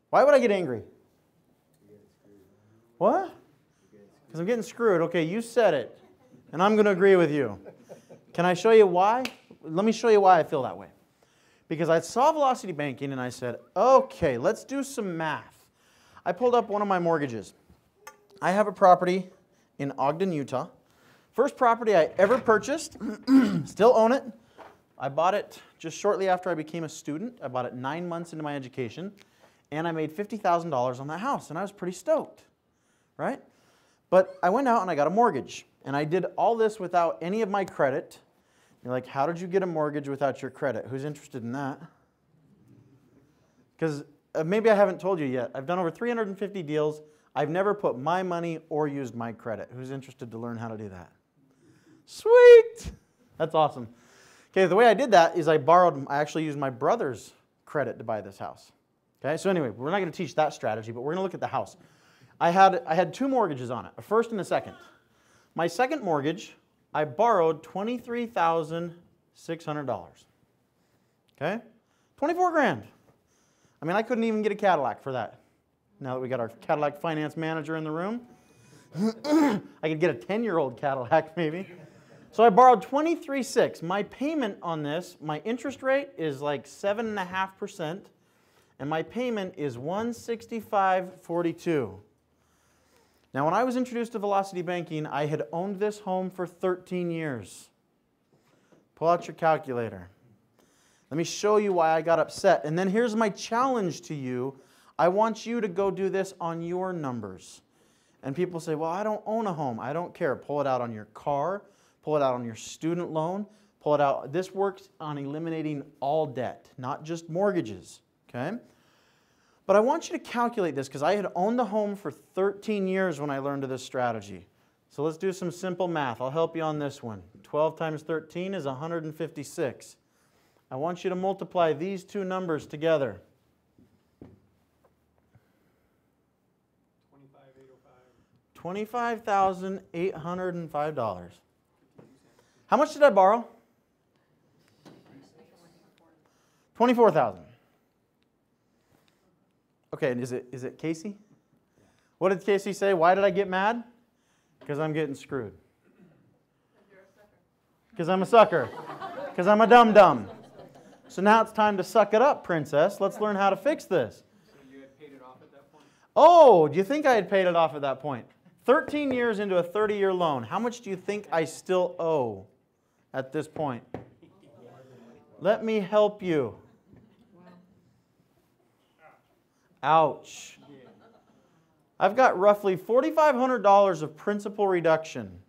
Why would I get angry? What? Because I'm getting screwed. Okay, you said it, and I'm going to agree with you. Can I show you why? Let me show you why I feel that way. Because I saw velocity banking, and I said, okay, let's do some math. I pulled up one of my mortgages. I have a property in Ogden, Utah. First property I ever purchased, still own it. I bought it just shortly after I became a student. I bought it 9 months into my education, and I made $50,000 on that house, and I was pretty stoked, right? But I went out and I got a mortgage, and I did all this without any of my credit. You're like, how did you get a mortgage without your credit? Who's interested in that? Because maybe I haven't told you yet. I've done over 350 deals. I've never put my money or used my credit. Who's interested to learn how to do that? Sweet! That's awesome. Okay, the way I did that is I actually used my brother's credit to buy this house. Okay, so anyway, we're not going to teach that strategy, but we're going to look at the house. I had 2 mortgages on it, a first and a second. My second mortgage, I borrowed $23,600. Okay? 24 grand. I mean, I couldn't even get a Cadillac for that. Now that we got our Cadillac finance manager in the room, I could get a 10-year-old Cadillac maybe. So I borrowed $23,600. My payment on this, my interest rate is like 7.5%, and my payment is $165.42. Now, when I was introduced to velocity banking, I had owned this home for 13 years. Pull out your calculator. Let me show you why I got upset. And then here's my challenge to you. I want you to go do this on your numbers. And people say, well, I don't own a home. I don't care. Pull it out on your car. Pull it out on your student loan. Pull it out. This works on eliminating all debt, not just mortgages. Okay? But I want you to calculate this because I had owned a home for 13 years when I learned of this strategy. So let's do some simple math. I'll help you on this one. 12 times 13 is 156. I want you to multiply these two numbers together. $25,805. How much did I borrow? $24,000. Okay, and is it Casey? What did Casey say? Why did I get mad? Because I'm getting screwed. Because I'm a sucker. Because I'm a dum-dum. So now it's time to suck it up, princess. Let's learn how to fix this. So you had paid it off at that point? Oh, do you think I had paid it off at that point? 13 years into a 30-year loan. How much do you think I still owe at this point? Let me help you. Ouch. I've got roughly $4,500 of principal reduction.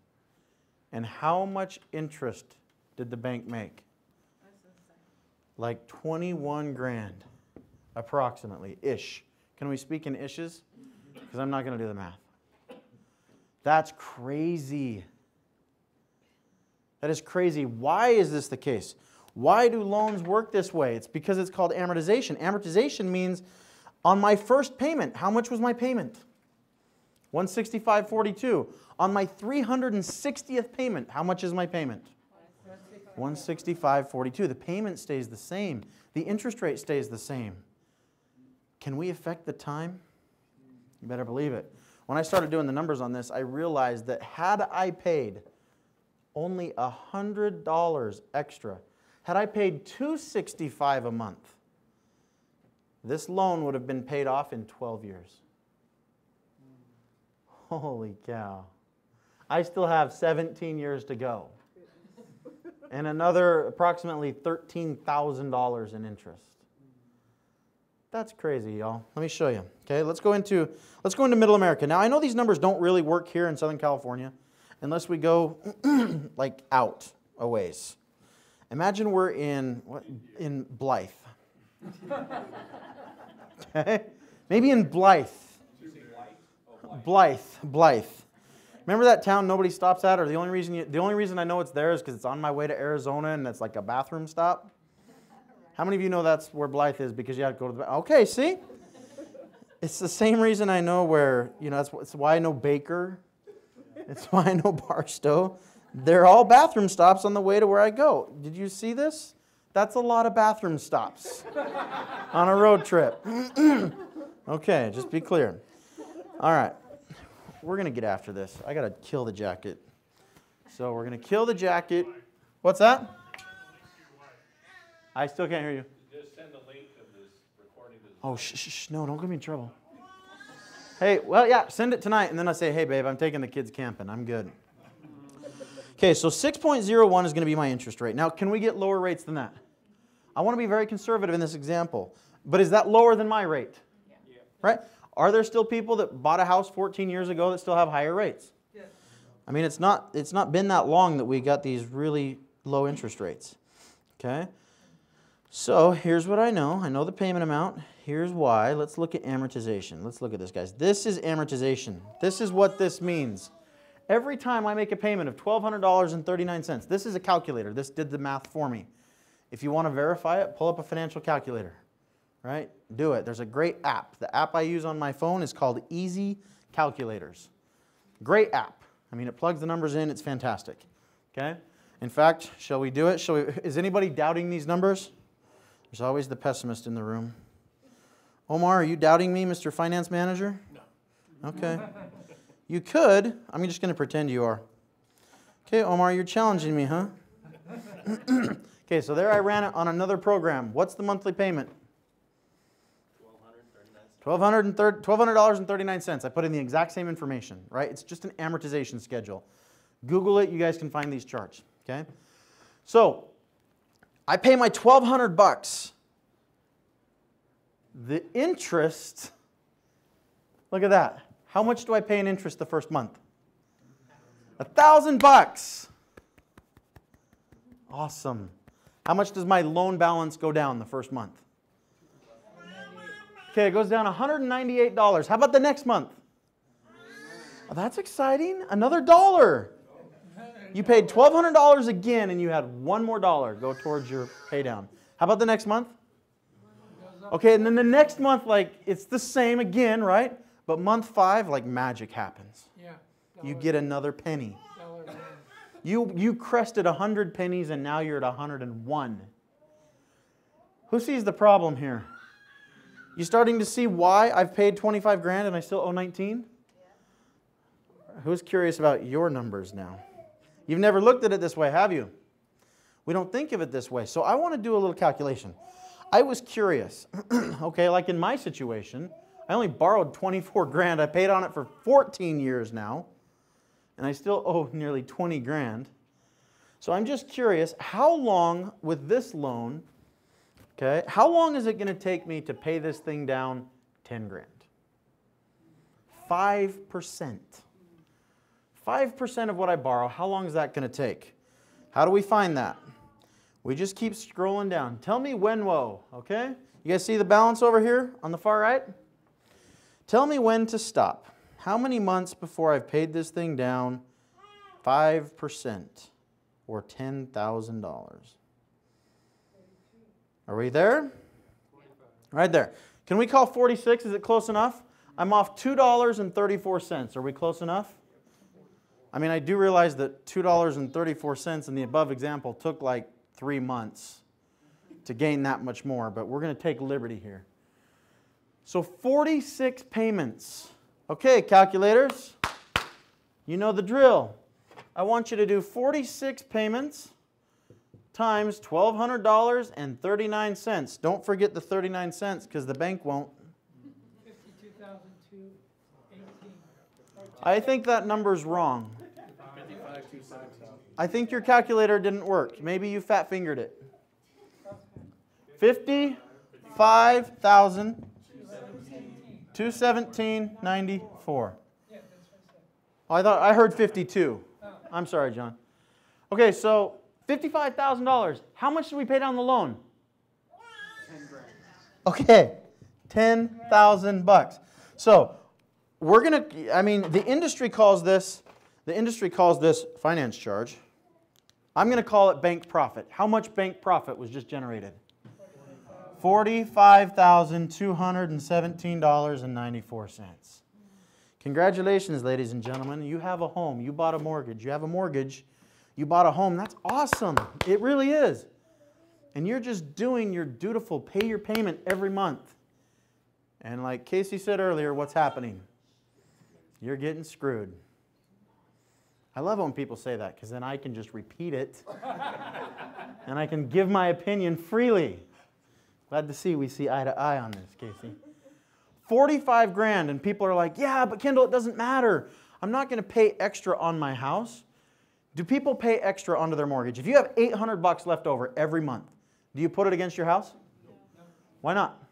And how much interest did the bank make? Like 21 grand, approximately, ish. Can we speak in ishes? Because I'm not going to do the math. That's crazy. That is crazy. Why is this the case? Why do loans work this way? It's because it's called amortization. Amortization means on my first payment, how much was my payment? $165.42. On my 360th payment, how much is my payment? $165.42. The payment stays the same. The interest rate stays the same. Can we affect the time? You better believe it. When I started doing the numbers on this, I realized that had I paid only $100 extra, had I paid $265 a month, this loan would have been paid off in 12 years. Holy cow. I still have 17 years to go. And another approximately $13,000 in interest. That's crazy, y'all. Let me show you. Okay, let's go into Middle America. Now, I know these numbers don't really work here in Southern California unless we go like out a ways. Imagine we're in Blythe. Okay? Maybe in Blythe. Blythe. Remember that town nobody stops at? Or the only reason I know it's there is because it's on my way to Arizona and it's like a bathroom stop? How many of you know that's where Blythe is because you have to go to the bathroom? Okay, see? It's the same reason I know where, that's why I know Baker. It's why I know Barstow. They're all bathroom stops on the way to where I go. Did you see this? That's a lot of bathroom stops on a road trip. Okay, just be clear. All right. We're going to get after this. I got to kill the jacket. So we're going to kill the jacket. What's that? I still can't hear you. Just send the link of this recording to Oh, shh. No, don't get me in trouble. Hey, well, yeah, send it tonight. And then I say, hey, babe, I'm taking the kids camping. I'm good. Okay, so 6.01 is going to be my interest rate. Now, can we get lower rates than that? I want to be very conservative in this example. But is that lower than my rate? Yeah. Right? Are there still people that bought a house 14 years ago that still have higher rates? Yes. I mean, it's not been that long that we got these really low interest rates. Okay? So here's what I know. I know the payment amount. Here's why. Let's look at amortization. Let's look at this, guys. This is amortization. This is what this means. Every time I make a payment of $1,200.39, this is a calculator. This did the math for me. If you want to verify it, pull up a financial calculator. Right? Do it. There's a great app. The app I use on my phone is called Easy Calculators. Great app. I mean, it plugs the numbers in. It's fantastic. Okay? In fact, shall we do it? Is anybody doubting these numbers? There's always the pessimist in the room. Omar, are you doubting me, Mr. Finance Manager? No. Okay. You could. I'm just going to pretend you are. Okay, Omar, you're challenging me, huh? Okay, so there I ran it on another program. What's the monthly payment? $1,200.39. I put in the exact same information, right? It's just an amortization schedule. Google it. You guys can find these charts, okay? So I pay my $1,200. The interest, look at that. How much do I pay in interest the first month? $1,000. Awesome. How much does my loan balance go down the first month? Okay, it goes down $198. How about the next month? Oh, that's exciting. Another $1. You paid $1,200 again, and you had one more dollar go towards your pay down. How about the next month? Okay, and then the next month, like, it's the same again, right? But month 5, like, magic happens. Yeah. You get another penny. You crested 100 pennies, and now you're at 101. Who sees the problem here? You starting to see why I've paid 25 grand and I still owe 19? Who's curious about your numbers now? You've never looked at it this way, have you? We don't think of it this way. So I want to do a little calculation. I was curious. Okay, like in my situation, I only borrowed 24 grand. I paid on it for 14 years now, and I still owe nearly 20 grand. So I'm just curious, how long with this loan, okay, how long is it going to take me to pay this thing down 10 grand? 5%. 5% of what I borrow, how long is that going to take? How do we find that? We just keep scrolling down. Tell me when, whoa, okay? You guys see the balance over here on the far right? Tell me when to stop. How many months before I've paid this thing down 5% or $10,000? Are we there? Right there. Can we call 46? Is it close enough? I'm off $2.34. Are we close enough? I mean, I do realize that $2.34 in the above example took like 3 months to gain that much more, but we're going to take liberty here. So 46 payments. Okay, calculators, you know the drill. I want you to do 46 payments times $1,200 and 39 cents. Don't forget the 39 cents because the bank won't. 52,218. I think that number's wrong. I think your calculator didn't work. Maybe you fat fingered it. 55,217.94. Oh, I heard 52. I'm sorry, John. Okay, so $55,000. How much did we pay down the loan? 10 grand. Okay, $10,000. So we're gonna. I mean, the industry calls this finance charge. I'm going to call it bank profit. How much bank profit was just generated? $45,217.94. Congratulations, ladies and gentlemen. You have a home. You bought a mortgage. You have a mortgage. You bought a home. That's awesome. It really is. And you're just doing your dutiful, pay your payment every month. And like Casey said earlier, what's happening? You're getting screwed. I love it when people say that because then I can just repeat it and I can give my opinion freely. Glad to see we see eye to eye on this, Casey. 45 grand and people are like, yeah, but Kendall, it doesn't matter. I'm not going to pay extra on my house. Do people pay extra onto their mortgage? If you have $800 left over every month, do you put it against your house? No. Why not?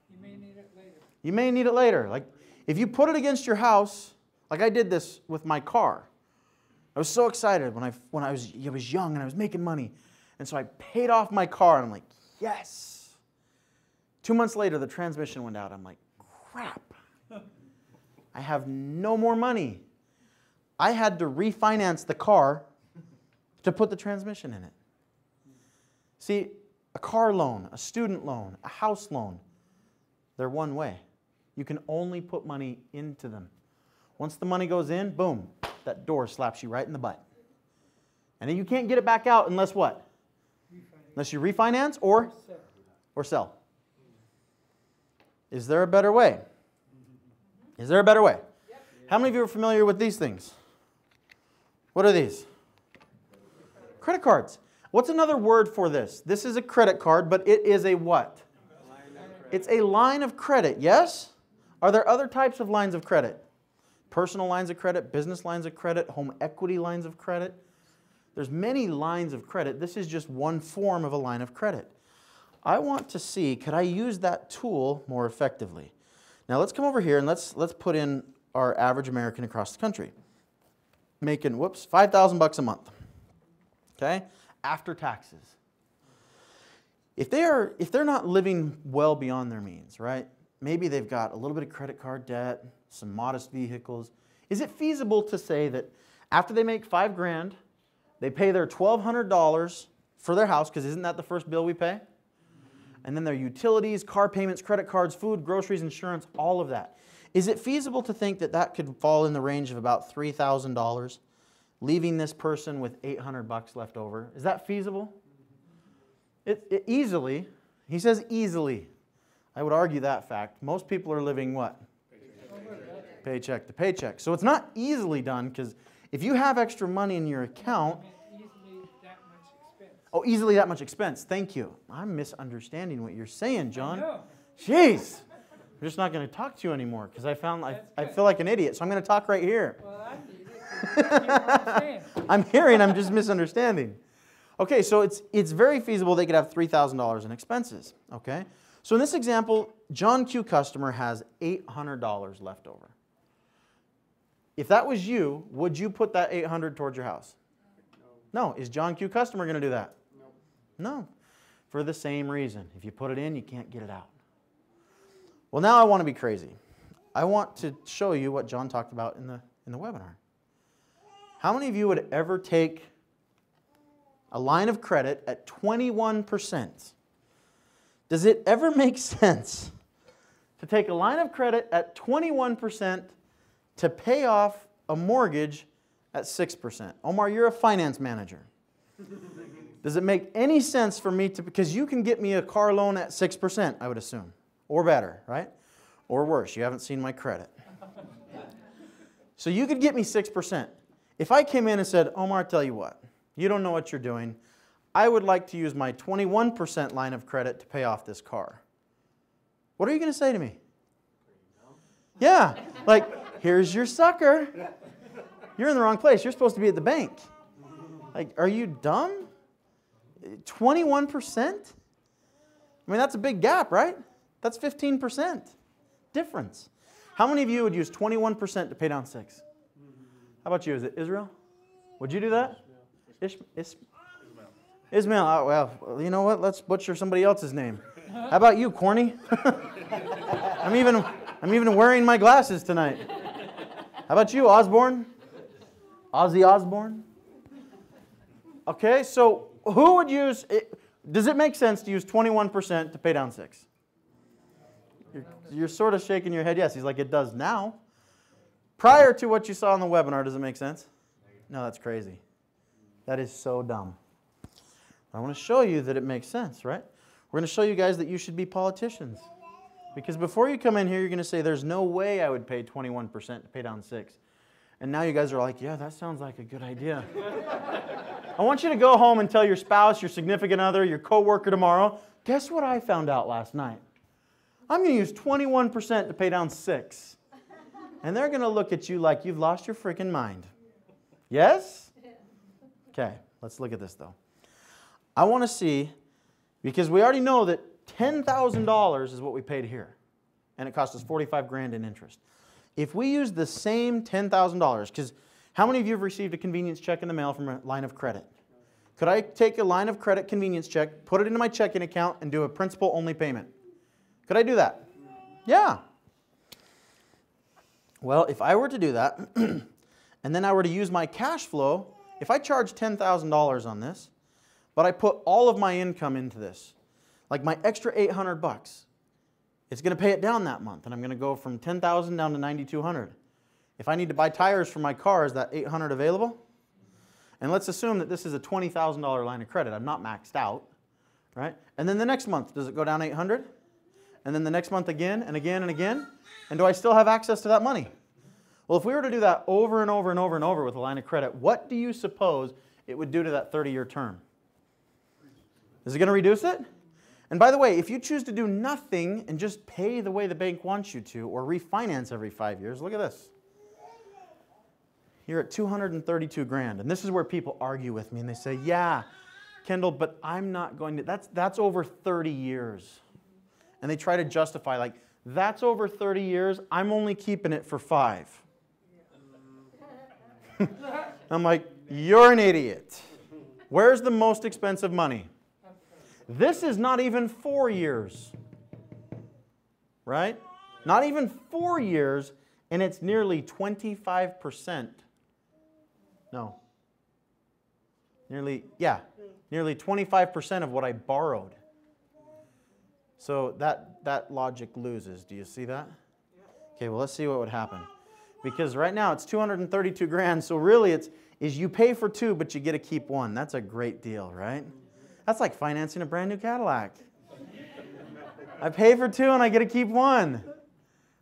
You may need it later. You may need it later. Like if you put it against your house, like I did this with my car. I was so excited when I was young and I was making money. And so I paid off my car and I'm like, yes. 2 months later, the transmission went out. I'm like, crap. I have no more money. I had to refinance the car to put the transmission in it. See, a car loan, a student loan, a house loan, they're one way. You can only put money into them. Once the money goes in, boom, that door slaps you right in the butt. And then you can't get it back out unless what? Unless you refinance or sell. Is there a better way? Is there a better way? How many of you are familiar with these things? What are these? Credit cards. What's another word for this? This is a credit card, but it is a what? It's a line of credit, yes? Are there other types of lines of credit? Personal lines of credit, business lines of credit, home equity lines of credit. There's many lines of credit. This is just one form of a line of credit. I want to see, could I use that tool more effectively? Now let's come over here and let's put in our average American across the country. Making, whoops, $5,000 a month. Okay? After taxes. If they're not living well beyond their means, right? Maybe they've got a little bit of credit card debt, some modest vehicles. Is it feasible to say that after they make $5,000, they pay their $1,200 for their house, because isn't that the first bill we pay? And then their utilities, car payments, credit cards, food, groceries, insurance, all of that. Is it feasible to think that that could fall in the range of about $3,000, leaving this person with $800 left over? Is that feasible? It easily, he says easily. I would argue that fact. Most people are living what? Paycheck to paycheck. So it's not easily done, because if you have extra money in your account, Easily that much expense. oh, easily that much expense. Thank you. I'm misunderstanding what you're saying, John. No. Jeez. I'm just not going to talk to you anymore, because I feel like an idiot. So I'm going to talk right here. Well, I need it. 'Cause you keep on saying. I'm hearing, I'm just misunderstanding. Okay, so it's very feasible they could have $3,000 in expenses. Okay, so in this example, John Q. customer has $800 left over. If that was you, would you put that $800 towards your house? No. Is John Q. customer going to do that? No. For the same reason. If you put it in, you can't get it out. Well, now I want to be crazy. I want to show you what John talked about in the webinar. How many of you would ever take a line of credit at 21%? Does it ever make sense to take a line of credit at 21% to pay off a mortgage at 6%? Omar, you're a finance manager. Does it make any sense for me to, because you can get me a car loan at 6%, I would assume, or better, right? Or worse, you haven't seen my credit. So you could get me 6%. If I came in and said, Omar, tell you what, you don't know what you're doing. I would like to use my 21% line of credit to pay off this car. What are you going to say to me? Yeah, like, here's your sucker. You're in the wrong place. You're supposed to be at the bank. Like, are you dumb? 21%? I mean, that's a big gap, right? That's 15% difference. How many of you would use 21% to pay down 6? How about you? Is it Israel? Would you do that? Ismail. Oh, well, you know what? Let's butcher somebody else's name. How about you, Corny? I'm even wearing my glasses tonight. How about you, Osborne? Ozzy Osbourne? Okay, so who would use it? Does it make sense to use 21% to pay down 6? You're sort of shaking your head. Yes, he's like, it does now. Prior to what you saw in the webinar, does it make sense? No, that's crazy. That is so dumb. I want to show you that it makes sense, right? We're going to show you guys that you should be politicians. Because before you come in here, you're going to say, there's no way I would pay 21% to pay down 6. And now you guys are like, yeah, that sounds like a good idea. I want you to go home and tell your spouse, your significant other, your coworker tomorrow, guess what I found out last night? I'm going to use 21% to pay down 6. And they're going to look at you like you've lost your freaking mind. Yes? Okay, let's look at this though. I want to see, because we already know that $10,000 is what we paid here. And it cost us $45,000 in interest. If we use the same $10,000, because how many of you have received a convenience check in the mail from a line of credit? Could I take a line of credit convenience check, put it into my checking account, and do a principal-only payment? Could I do that? Yeah. Well, if I were to do that, and then I were to use my cash flow, if I charge $10,000 on this, but I put all of my income into this, like my extra $800, it's going to pay it down that month, and I'm going to go from $10,000 down to $9,200. If I need to buy tires for my car, is that $800 available? And let's assume that this is a $20,000 line of credit. I'm not maxed out, right? And then the next month, does it go down $800? And then the next month again and again and again? And do I still have access to that money? Well, if we were to do that over and over and over and over with a line of credit, what do you suppose it would do to that 30-year term? Is it going to reduce it? And by the way, if you choose to do nothing and just pay the way the bank wants you to, or refinance every 5 years, look at this. You're at 232 grand. And this is where people argue with me and they say, yeah, Kendall, but I'm not going to, that's over 30 years. And they try to justify, like, that's over 30 years, I'm only keeping it for 5. I'm like, you're an idiot. Where's the most expensive money? This is not even 4 years. Right? Not even 4 years, and it's nearly 25%. No. Nearly 25% of what I borrowed. So that logic loses. Do you see that? Okay, well, let's see what would happen. Because right now it's 232 grand, so really is you pay for 2, but you get to keep 1. That's a great deal, right? That's like financing a brand new Cadillac. I pay for 2 and I get to keep 1.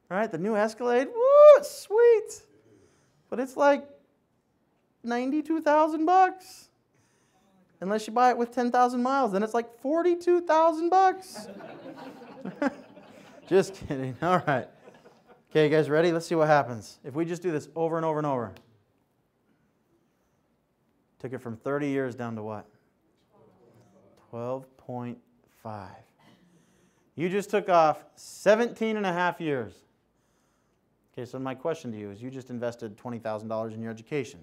Right? The new Escalade, woo, it's sweet. But it's like $92,000. Unless you buy it with 10,000 miles, then it's like $42,000. Just kidding. All right. Okay, you guys ready? Let's see what happens. If we just do this over and over and over. Took it from 30 years down to what? 12.5. You just took off 17 and a half years. Okay, so my question to you is, you just invested $20,000 in your education.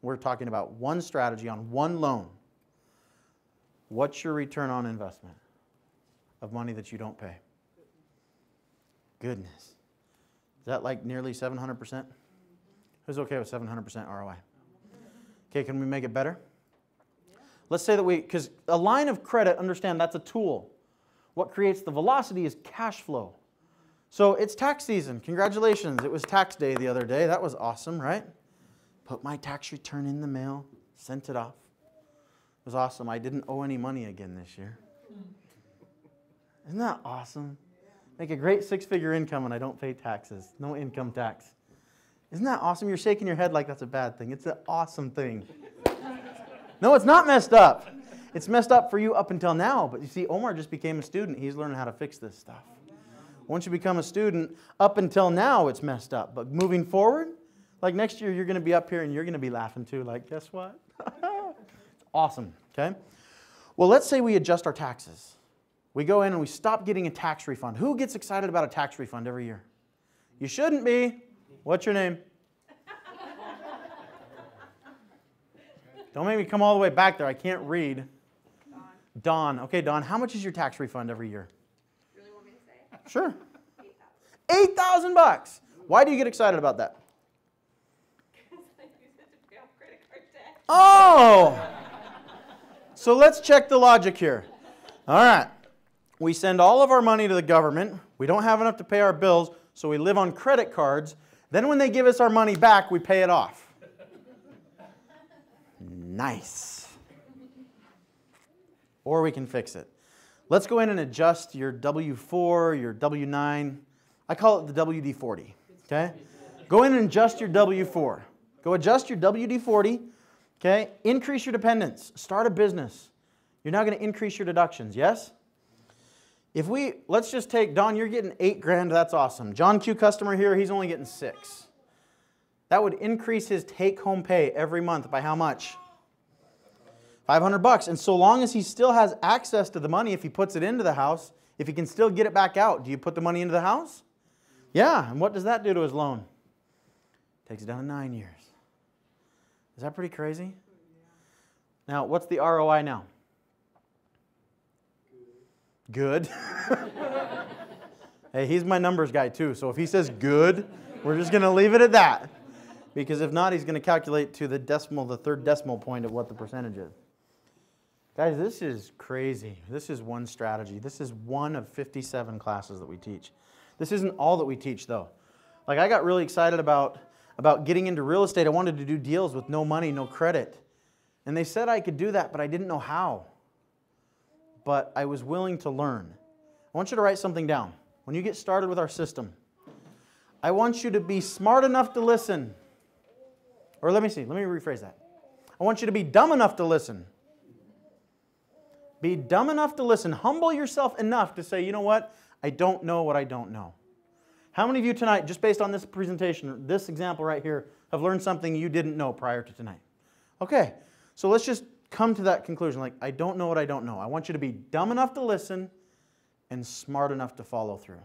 We're talking about one strategy on one loan. What's your return on investment of money that you don't pay? Goodness. Is that like nearly 700%? Who's okay with 700% ROI? Okay, can we make it better? Let's say that because a line of credit, understand that's a tool. What creates the velocity is cash flow. So it's tax season. Congratulations. It was tax day the other day. That was awesome, right? Put my tax return in the mail, sent it off. It was awesome. I didn't owe any money again this year. Isn't that awesome? Make a great 6-figure income and I don't pay taxes. No income tax. Isn't that awesome? You're shaking your head like that's a bad thing. It's an awesome thing. No, it's not messed up. It's messed up for you up until now. But you see, Omar just became a student. He's learning how to fix this stuff. Once you become a student, up until now, it's messed up. But moving forward, like next year, you're going to be up here and you're going to be laughing too. Like, guess what? It's awesome, okay? Well, let's say we adjust our taxes. We go in and we stop getting a tax refund. Who gets excited about a tax refund every year? You shouldn't be. What's your name? Don't make me come all the way back there. I can't read. Dawn. Okay, Dawn, how much is your tax refund every year? Really want me to say? Sure. $8,000. Why do you get excited about that? Because I use it to pay off credit card debt. Oh! So let's check the logic here. All right. We send all of our money to the government. We don't have enough to pay our bills, so we live on credit cards. Then when they give us our money back, we pay it off. Nice. Or we can fix it. Let's go in and adjust your W-4, your W-9. I call it the WD-40, okay? Go in and adjust your W-4. Go adjust your WD-40, okay? Increase your dependents. Start a business. You're now going to increase your deductions, yes? Let's just take, Don, you're getting $8,000, that's awesome. John Q customer here, he's only getting $6,000. That would increase his take-home pay every month by how much? $500. And so long as he still has access to the money, if he puts it into the house, if he can still get it back out, do you put the money into the house? Yeah, and what does that do to his loan? Takes it down to 9 years. Is that pretty crazy? Now, what's the ROI now? Good. Hey, he's my numbers guy too, so if he says good, we're just going to leave it at that. Because if not, he's going to calculate to the third decimal point of what the percentage is. Guys, this is crazy. This is one strategy. This is one of 57 classes that we teach. This isn't all that we teach, though. Like, I got really excited about getting into real estate. I wanted to do deals with no money, no credit. And they said I could do that, but I didn't know how. But I was willing to learn. I want you to write something down. When you get started with our system, I want you to be smart enough to listen. Or let me rephrase that. I want you to be dumb enough to listen. Be dumb enough to listen. Humble yourself enough to say, you know what? I don't know what I don't know. How many of you tonight, just based on this presentation, this example right here, have learned something you didn't know prior to tonight? Okay, so let's just come to that conclusion. Like, I don't know what I don't know. I want you to be dumb enough to listen and smart enough to follow through.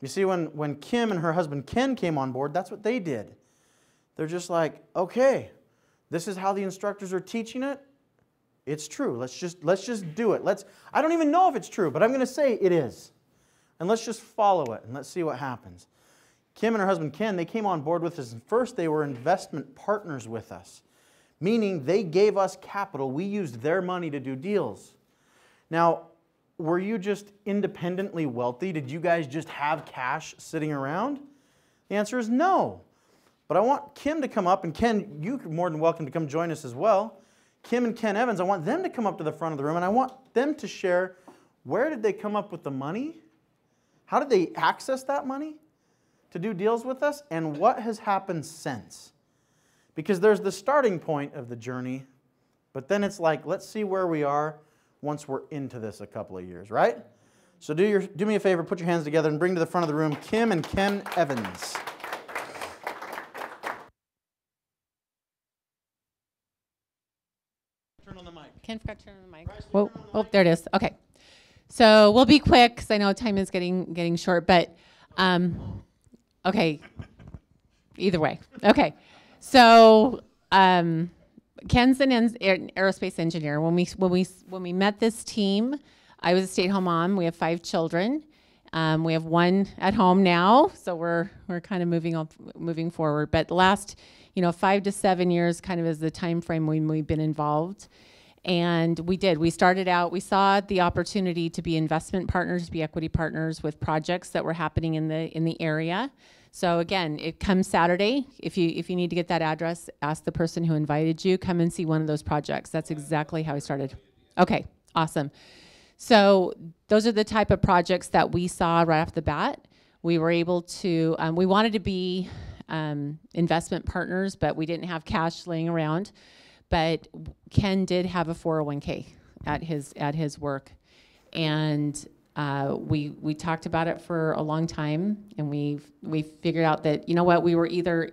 You see, when Kim and her husband Ken came on board, that's what they did. They're just like, okay, this is how the instructors are teaching it. It's true. Let's just do it. I don't even know if it's true, but I'm going to say it is. And let's just follow it and let's see what happens. Kim and her husband Ken, they came on board with us, and first they were investment partners with us, meaning they gave us capital. We used their money to do deals. Now, were you just independently wealthy? Did you guys just have cash sitting around? The answer is no. But I want Kim to come up, and Ken, you're more than welcome to come join us as well. Kim and Ken Evans, I want them to come up to the front of the room, and I want them to share, where did they come up with the money? How did they access that money to do deals with us? And what has happened since? Because there's the starting point of the journey, but then it's like, let's see where we are once we're into this a couple of years, right? So do me a favor, put your hands together and bring to the front of the room Kim and Ken Evans. Turn on the mic. Ken forgot to turn on the mic. Whoa, oh, there it is. Okay. So we'll be quick because I know time is getting short, but okay. Either way. Okay. So Ken's an aerospace engineer. When we met this team, I was a stay-at-home mom. We have 5 children. We have 1 at home now, so we're kind of moving forward. But the last 5 to 7 years kind of is the time frame when we've been involved. And we started out, we saw the opportunity to be investment partners, to be equity partners with projects that were happening in the area. So again, it comes Saturday. If you need to get that address, ask the person who invited you, come and see one of those projects. That's exactly how we started. Okay, awesome. So those are the type of projects that we saw right off the bat. We were able to, we wanted to be investment partners, but we didn't have cash laying around. But Ken did have a 401k at his work, and we talked about it for a long time, and we figured out that we were either,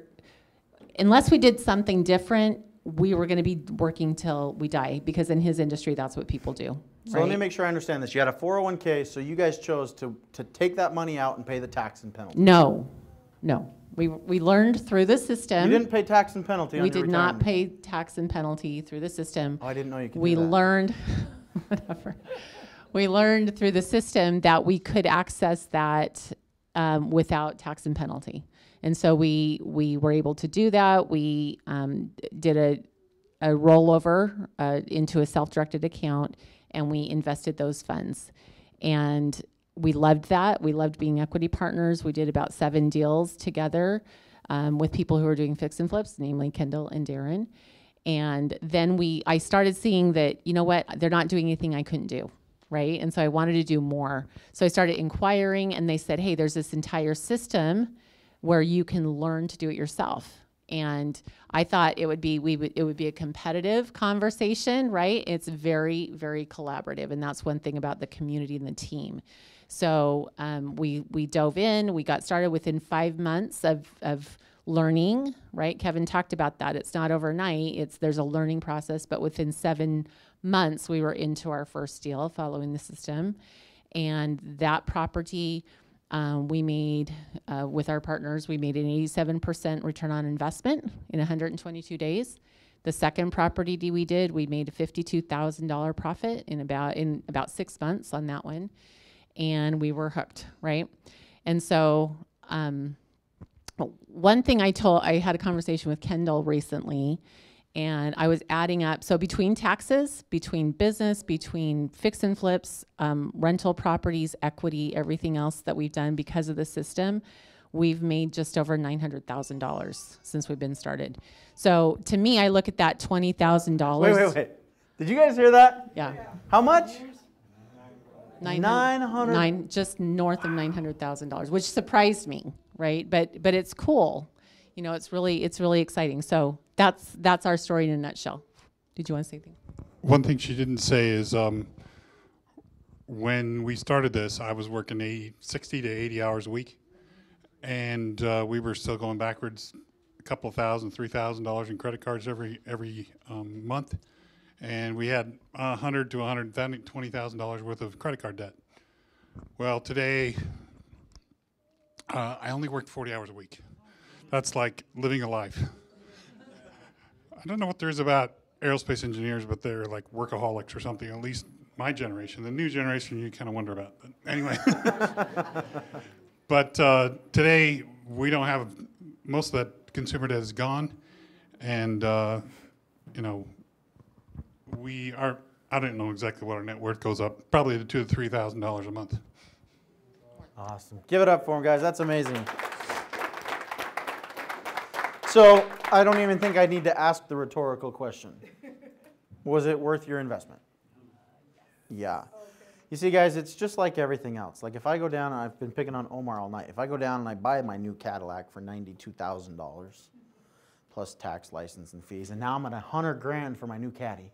unless we did something different, we were going to be working till we die, because in his industry that's what people do. So right? Let me make sure I understand this. You had a 401k, so you guys chose to take that money out and pay the tax and penalty. No. We learned through the system. You didn't pay tax and penalty on your retirement. We did not pay tax and penalty through the system. Oh, I didn't know you could We do that. learned, whatever. We learned through the system that we could access that without tax and penalty. And so we were able to do that. We did a rollover into a self-directed account, and we invested those funds. And we loved that. We loved being equity partners. We did about 7 deals together with people who were doing fix and flips, namely Kendall and Darren. And then I started seeing that, they're not doing anything I couldn't do, right? And so I wanted to do more. So I started inquiring, and they said, hey, there's this entire system where you can learn to do it yourself. And I thought it would be a competitive conversation, right? It's very, very collaborative, and that's one thing about the community and the team. So we dove in. We got started within 5 months of learning, right? Kevin talked about that. It's not overnight. There's a learning process, but within 7 months, we were into our first deal following the system. And that property, we made, with our partners, we made an 87% return on investment in 122 days. The second property we did, we made a $52,000 profit in about 6 months on that one. And we were hooked, right? And so one thing I had a conversation with Kendall recently, and I was adding up, so between taxes, between business, between fix and flips, rental properties, equity, everything else that we've done because of the system, we've made just over $900,000 since we've been started. So to me, I look at that $20,000. Wait. Did you guys hear that? Yeah. How much? 900, just north of $900,000, which surprised me, right? But it's cool, it's really exciting. So that's our story in a nutshell. Did you want to say anything? One thing she didn't say is when we started this, I was working 60 to 80 hours a week, and we were still going backwards a couple of $1,000, $3,000 in credit cards every month, and we had $100,000 to $120,000 worth of credit card debt. Well, today I only worked 40 hours a week. That's like living a life. I don't know what there is about aerospace engineers, but they're like workaholics or something, at least my generation. The new generation, you kind of wonder about. But anyway. But today, we don't have, most of that consumer debt is gone. And, you know, I don't know exactly what our net worth goes up, probably to $2,000 to $3,000 a month. Awesome. Give it up for him, guys. That's amazing. So I don't even think I need to ask the rhetorical question. Was it worth your investment? Yeah. You see, guys, it's just like everything else. Like if I go down, and I've been picking on Omar all night. If I go down and I buy my new Cadillac for $92,000 plus tax, license, and fees, and now I'm at $100,000 for my new Caddy,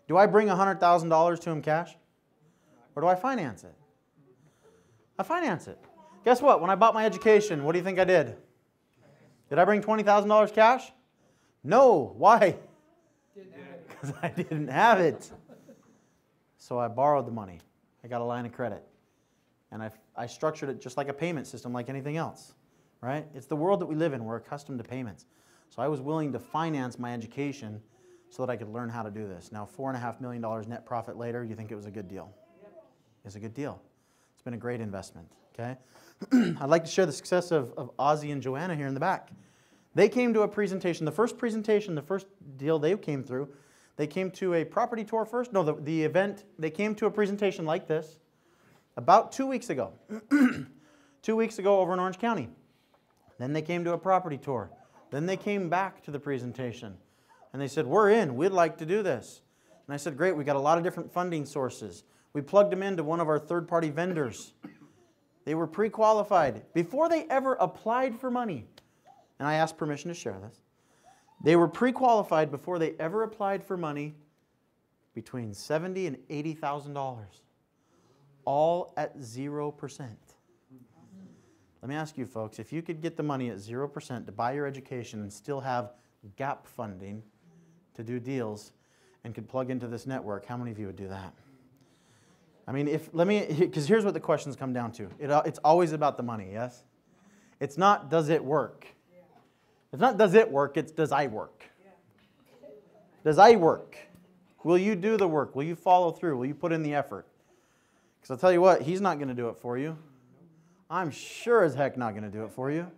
do I bring $100,000 to him cash? Or do I finance it? I finance it. Guess what? When I bought my education, what do you think I did? Did I bring $20,000 cash? No. Why? Because I didn't have it. So I borrowed the money. I got a line of credit. And I structured it just like a payment system, like anything else. Right? It's the world that we live in. We're accustomed to payments. So I was willing to finance my education so that I could learn how to do this. Now, $4.5 million net profit later, you think it was a good deal? It's a good deal. It's been a great investment. Okay? I'd like to share the success of Ozzy and Joanna here in the back. They came to a presentation, the first deal they came through, they came to a property tour first. No, the event, they came to a presentation like this about 2 weeks ago. 2 weeks ago over in Orange County. Then they came to a property tour. Then they came back to the presentation. And they said, we're in, we'd like to do this. And I said, great, we got a lot of different funding sources. We plugged them into one of our third-party vendors. They were pre-qualified before they ever applied for money. And I asked permission to share this. They were pre-qualified before they ever applied for money between $70,000 and $80,000, all at 0%. Let me ask you folks, if you could get the money at 0% to buy your education and still have gap funding to do deals and could plug into this network, how many of you would do that? I mean, because here's what the questions come down to. It's always about the money, yes? It's not, does it work? It's not, does it work? It's, does I work? Does I work? Will you do the work? Will you follow through? Will you put in the effort? Because I'll tell you what, he's not going to do it for you. I'm sure as heck not going to do it for you.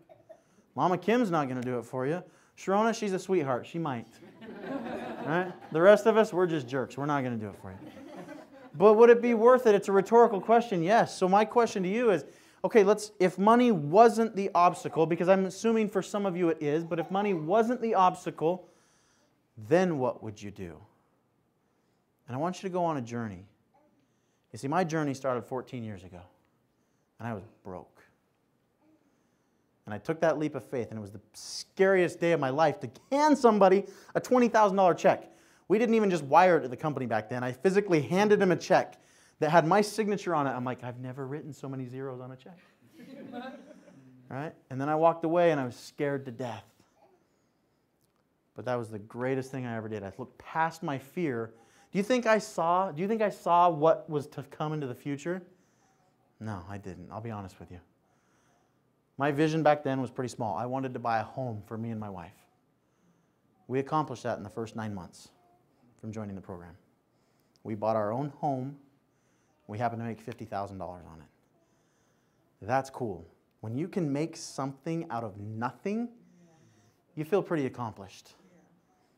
Mama Kim's not going to do it for you. Sharona, she's a sweetheart. She might. Right? The rest of us, we're just jerks. We're not going to do it for you. But would it be worth it? It's a rhetorical question, yes. So my question to you is, okay, if money wasn't the obstacle, because I'm assuming for some of you it is, but if money wasn't the obstacle, then what would you do? And I want you to go on a journey. You see, my journey started 14 years ago, and I was broke. And I took that leap of faith, and it was the scariest day of my life to hand somebody a $20,000 check. We didn't even just wire it to the company back then. I physically handed him a check that had my signature on it. I'm like, I've never written so many zeros on a check. Right? And then I walked away, and I was scared to death. But that was the greatest thing I ever did. I looked past my fear. Do you think I saw what was to come into the future? No, I didn't. I'll be honest with you. My vision back then was pretty small. I wanted to buy a home for me and my wife. We accomplished that in the first 9 months from joining the program. We bought our own home. We happened to make $50,000 on it. That's cool. When you can make something out of nothing, you feel pretty accomplished.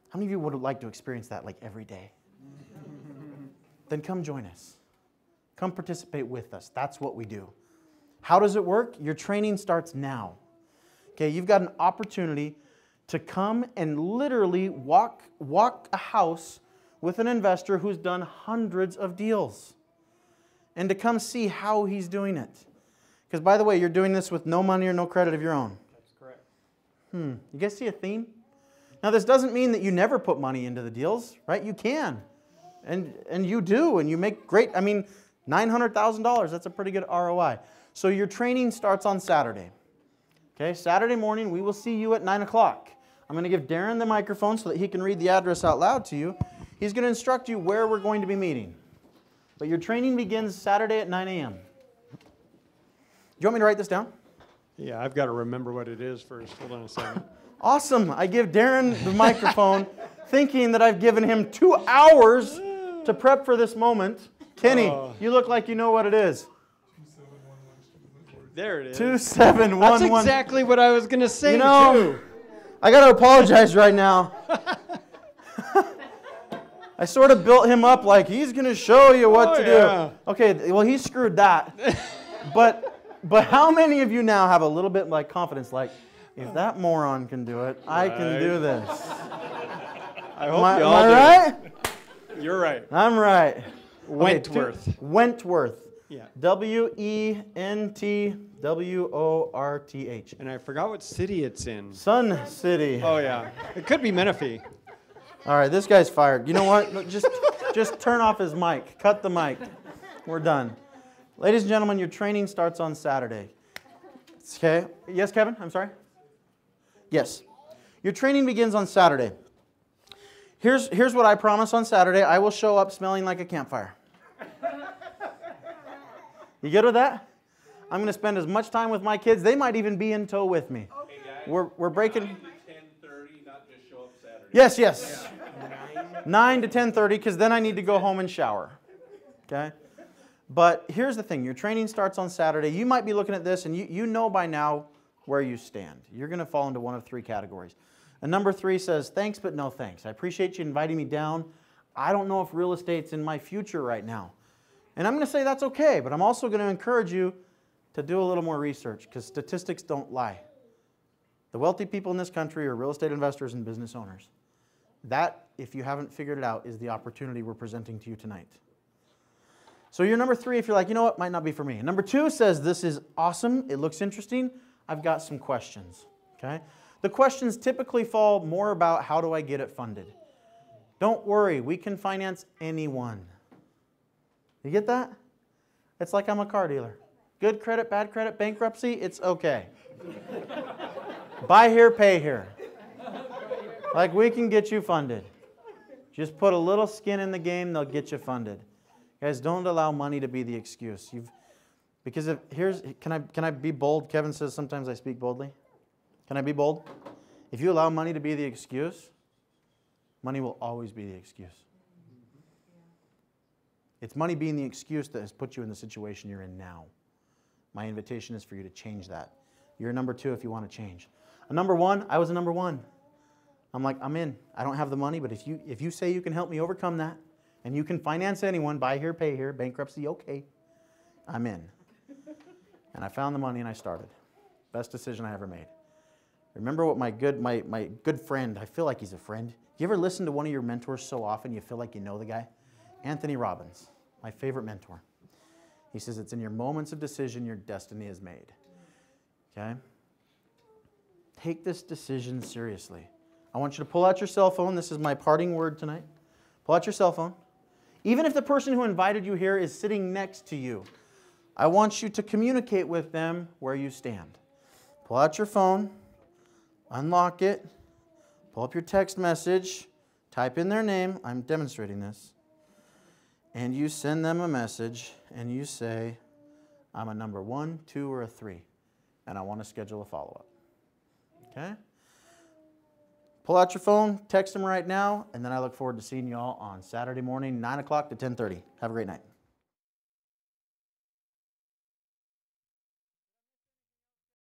How many of you would like to experience that like every day? Then come join us. Come participate with us. That's what we do. How does it work? Your training starts now. Okay, you've got an opportunity to come and literally walk a house with an investor who's done hundreds of deals and to come see how he's doing it. Because by the way, you're doing this with no money or no credit of your own. That's correct. You guys see a theme? Now this doesn't mean that you never put money into the deals, right? You can. And you do, and you make great, I mean, $900,000, that's a pretty good ROI. So your training starts on Saturday. Okay, Saturday morning, we will see you at 9 o'clock. I'm going to give Darren the microphone so that he can read the address out loud to you. He's going to instruct you where we're going to be meeting. But your training begins Saturday at 9 a.m. Do you want me to write this down? Yeah, I've got to remember what it is first. Hold on a second. Awesome. I give Darren the microphone thinking that I've given him 2 hours to prep for this moment. Kenny, you look like you know what it is. There it is. 2711. That's exactly what I was going to say, you know, too. I got to apologize right now. I sort of built him up like he's going to show you what to do. Okay, well, he screwed that. But how many of you now have a little bit like confidence, like, if that moron can do it, I can do this? I hope am you all I do. right? You're right. I'm right. Wentworth. Okay, Wentworth. Yeah. Wentworth. And I forgot what city it's in. Sun City. Oh, yeah. It could be Menifee. All right, this guy's fired. You know what? Look, just turn off his mic. Cut the mic. We're done. Ladies and gentlemen, your training starts on Saturday. Okay? Yes, Kevin? I'm sorry? Yes. Your training begins on Saturday. Here's what I promise on Saturday. I will show up smelling like a campfire. You good with that? I'm going to spend as much time with my kids. They might even be in tow with me. Hey guys, We're breaking. 9 to 10:30, not just show up Saturday. Yes, yes. 9 to 10:30, because then I need to go home and shower. Okay? But here's the thing. Your training starts on Saturday. You might be looking at this, and you know by now where you stand. You're going to fall into one of 3 categories. And number 3 says, thanks, but no thanks. I appreciate you inviting me down. I don't know if real estate's in my future right now. And I'm going to say that's okay, but I'm also going to encourage you to do a little more research, because statistics don't lie. The wealthy people in this country are real estate investors and business owners. That, if you haven't figured it out, is the opportunity we're presenting to you tonight. So you're number 3 if you're like, you know what, might not be for me. Number 2 says, this is awesome, it looks interesting, I've got some questions. Okay? The questions typically fall more about how do I get it funded. Don't worry, we can finance anyone. You get that? It's like I'm a car dealer. Good credit, bad credit, bankruptcy, it's okay. Buy here, pay here. Like, we can get you funded. Just put a little skin in the game, they'll get you funded. Guys, don't allow money to be the excuse. Can I be bold? Kevin says sometimes I speak boldly. Can I be bold? If you allow money to be the excuse, money will always be the excuse. It's money being the excuse that has put you in the situation you're in now. My invitation is for you to change that. You're a number 2 if you want to change. A number 1, I was a number 1. I'm like, I'm in. I don't have the money, but if you say you can help me overcome that, and you can finance anyone, buy here, pay here, bankruptcy, okay, I'm in. And I found the money and I started. Best decision I ever made. Remember what my good friend, I feel like he's a friend. You ever listen to one of your mentors so often you feel like you know the guy? Anthony Robbins, my favorite mentor. He says, it's in your moments of decision your destiny is made. Okay? Take this decision seriously. I want you to pull out your cell phone. This is my parting word tonight. Pull out your cell phone. Even if the person who invited you here is sitting next to you, I want you to communicate with them where you stand. Pull out your phone, unlock it, pull up your text message, type in their name. I'm demonstrating this. And you send them a message and you say, I'm a number 1, 2, or a 3, and I want to schedule a follow-up. Okay? Pull out your phone, text them right now, and then I look forward to seeing you all on Saturday morning, 9 o'clock to 10:30. Have a great night.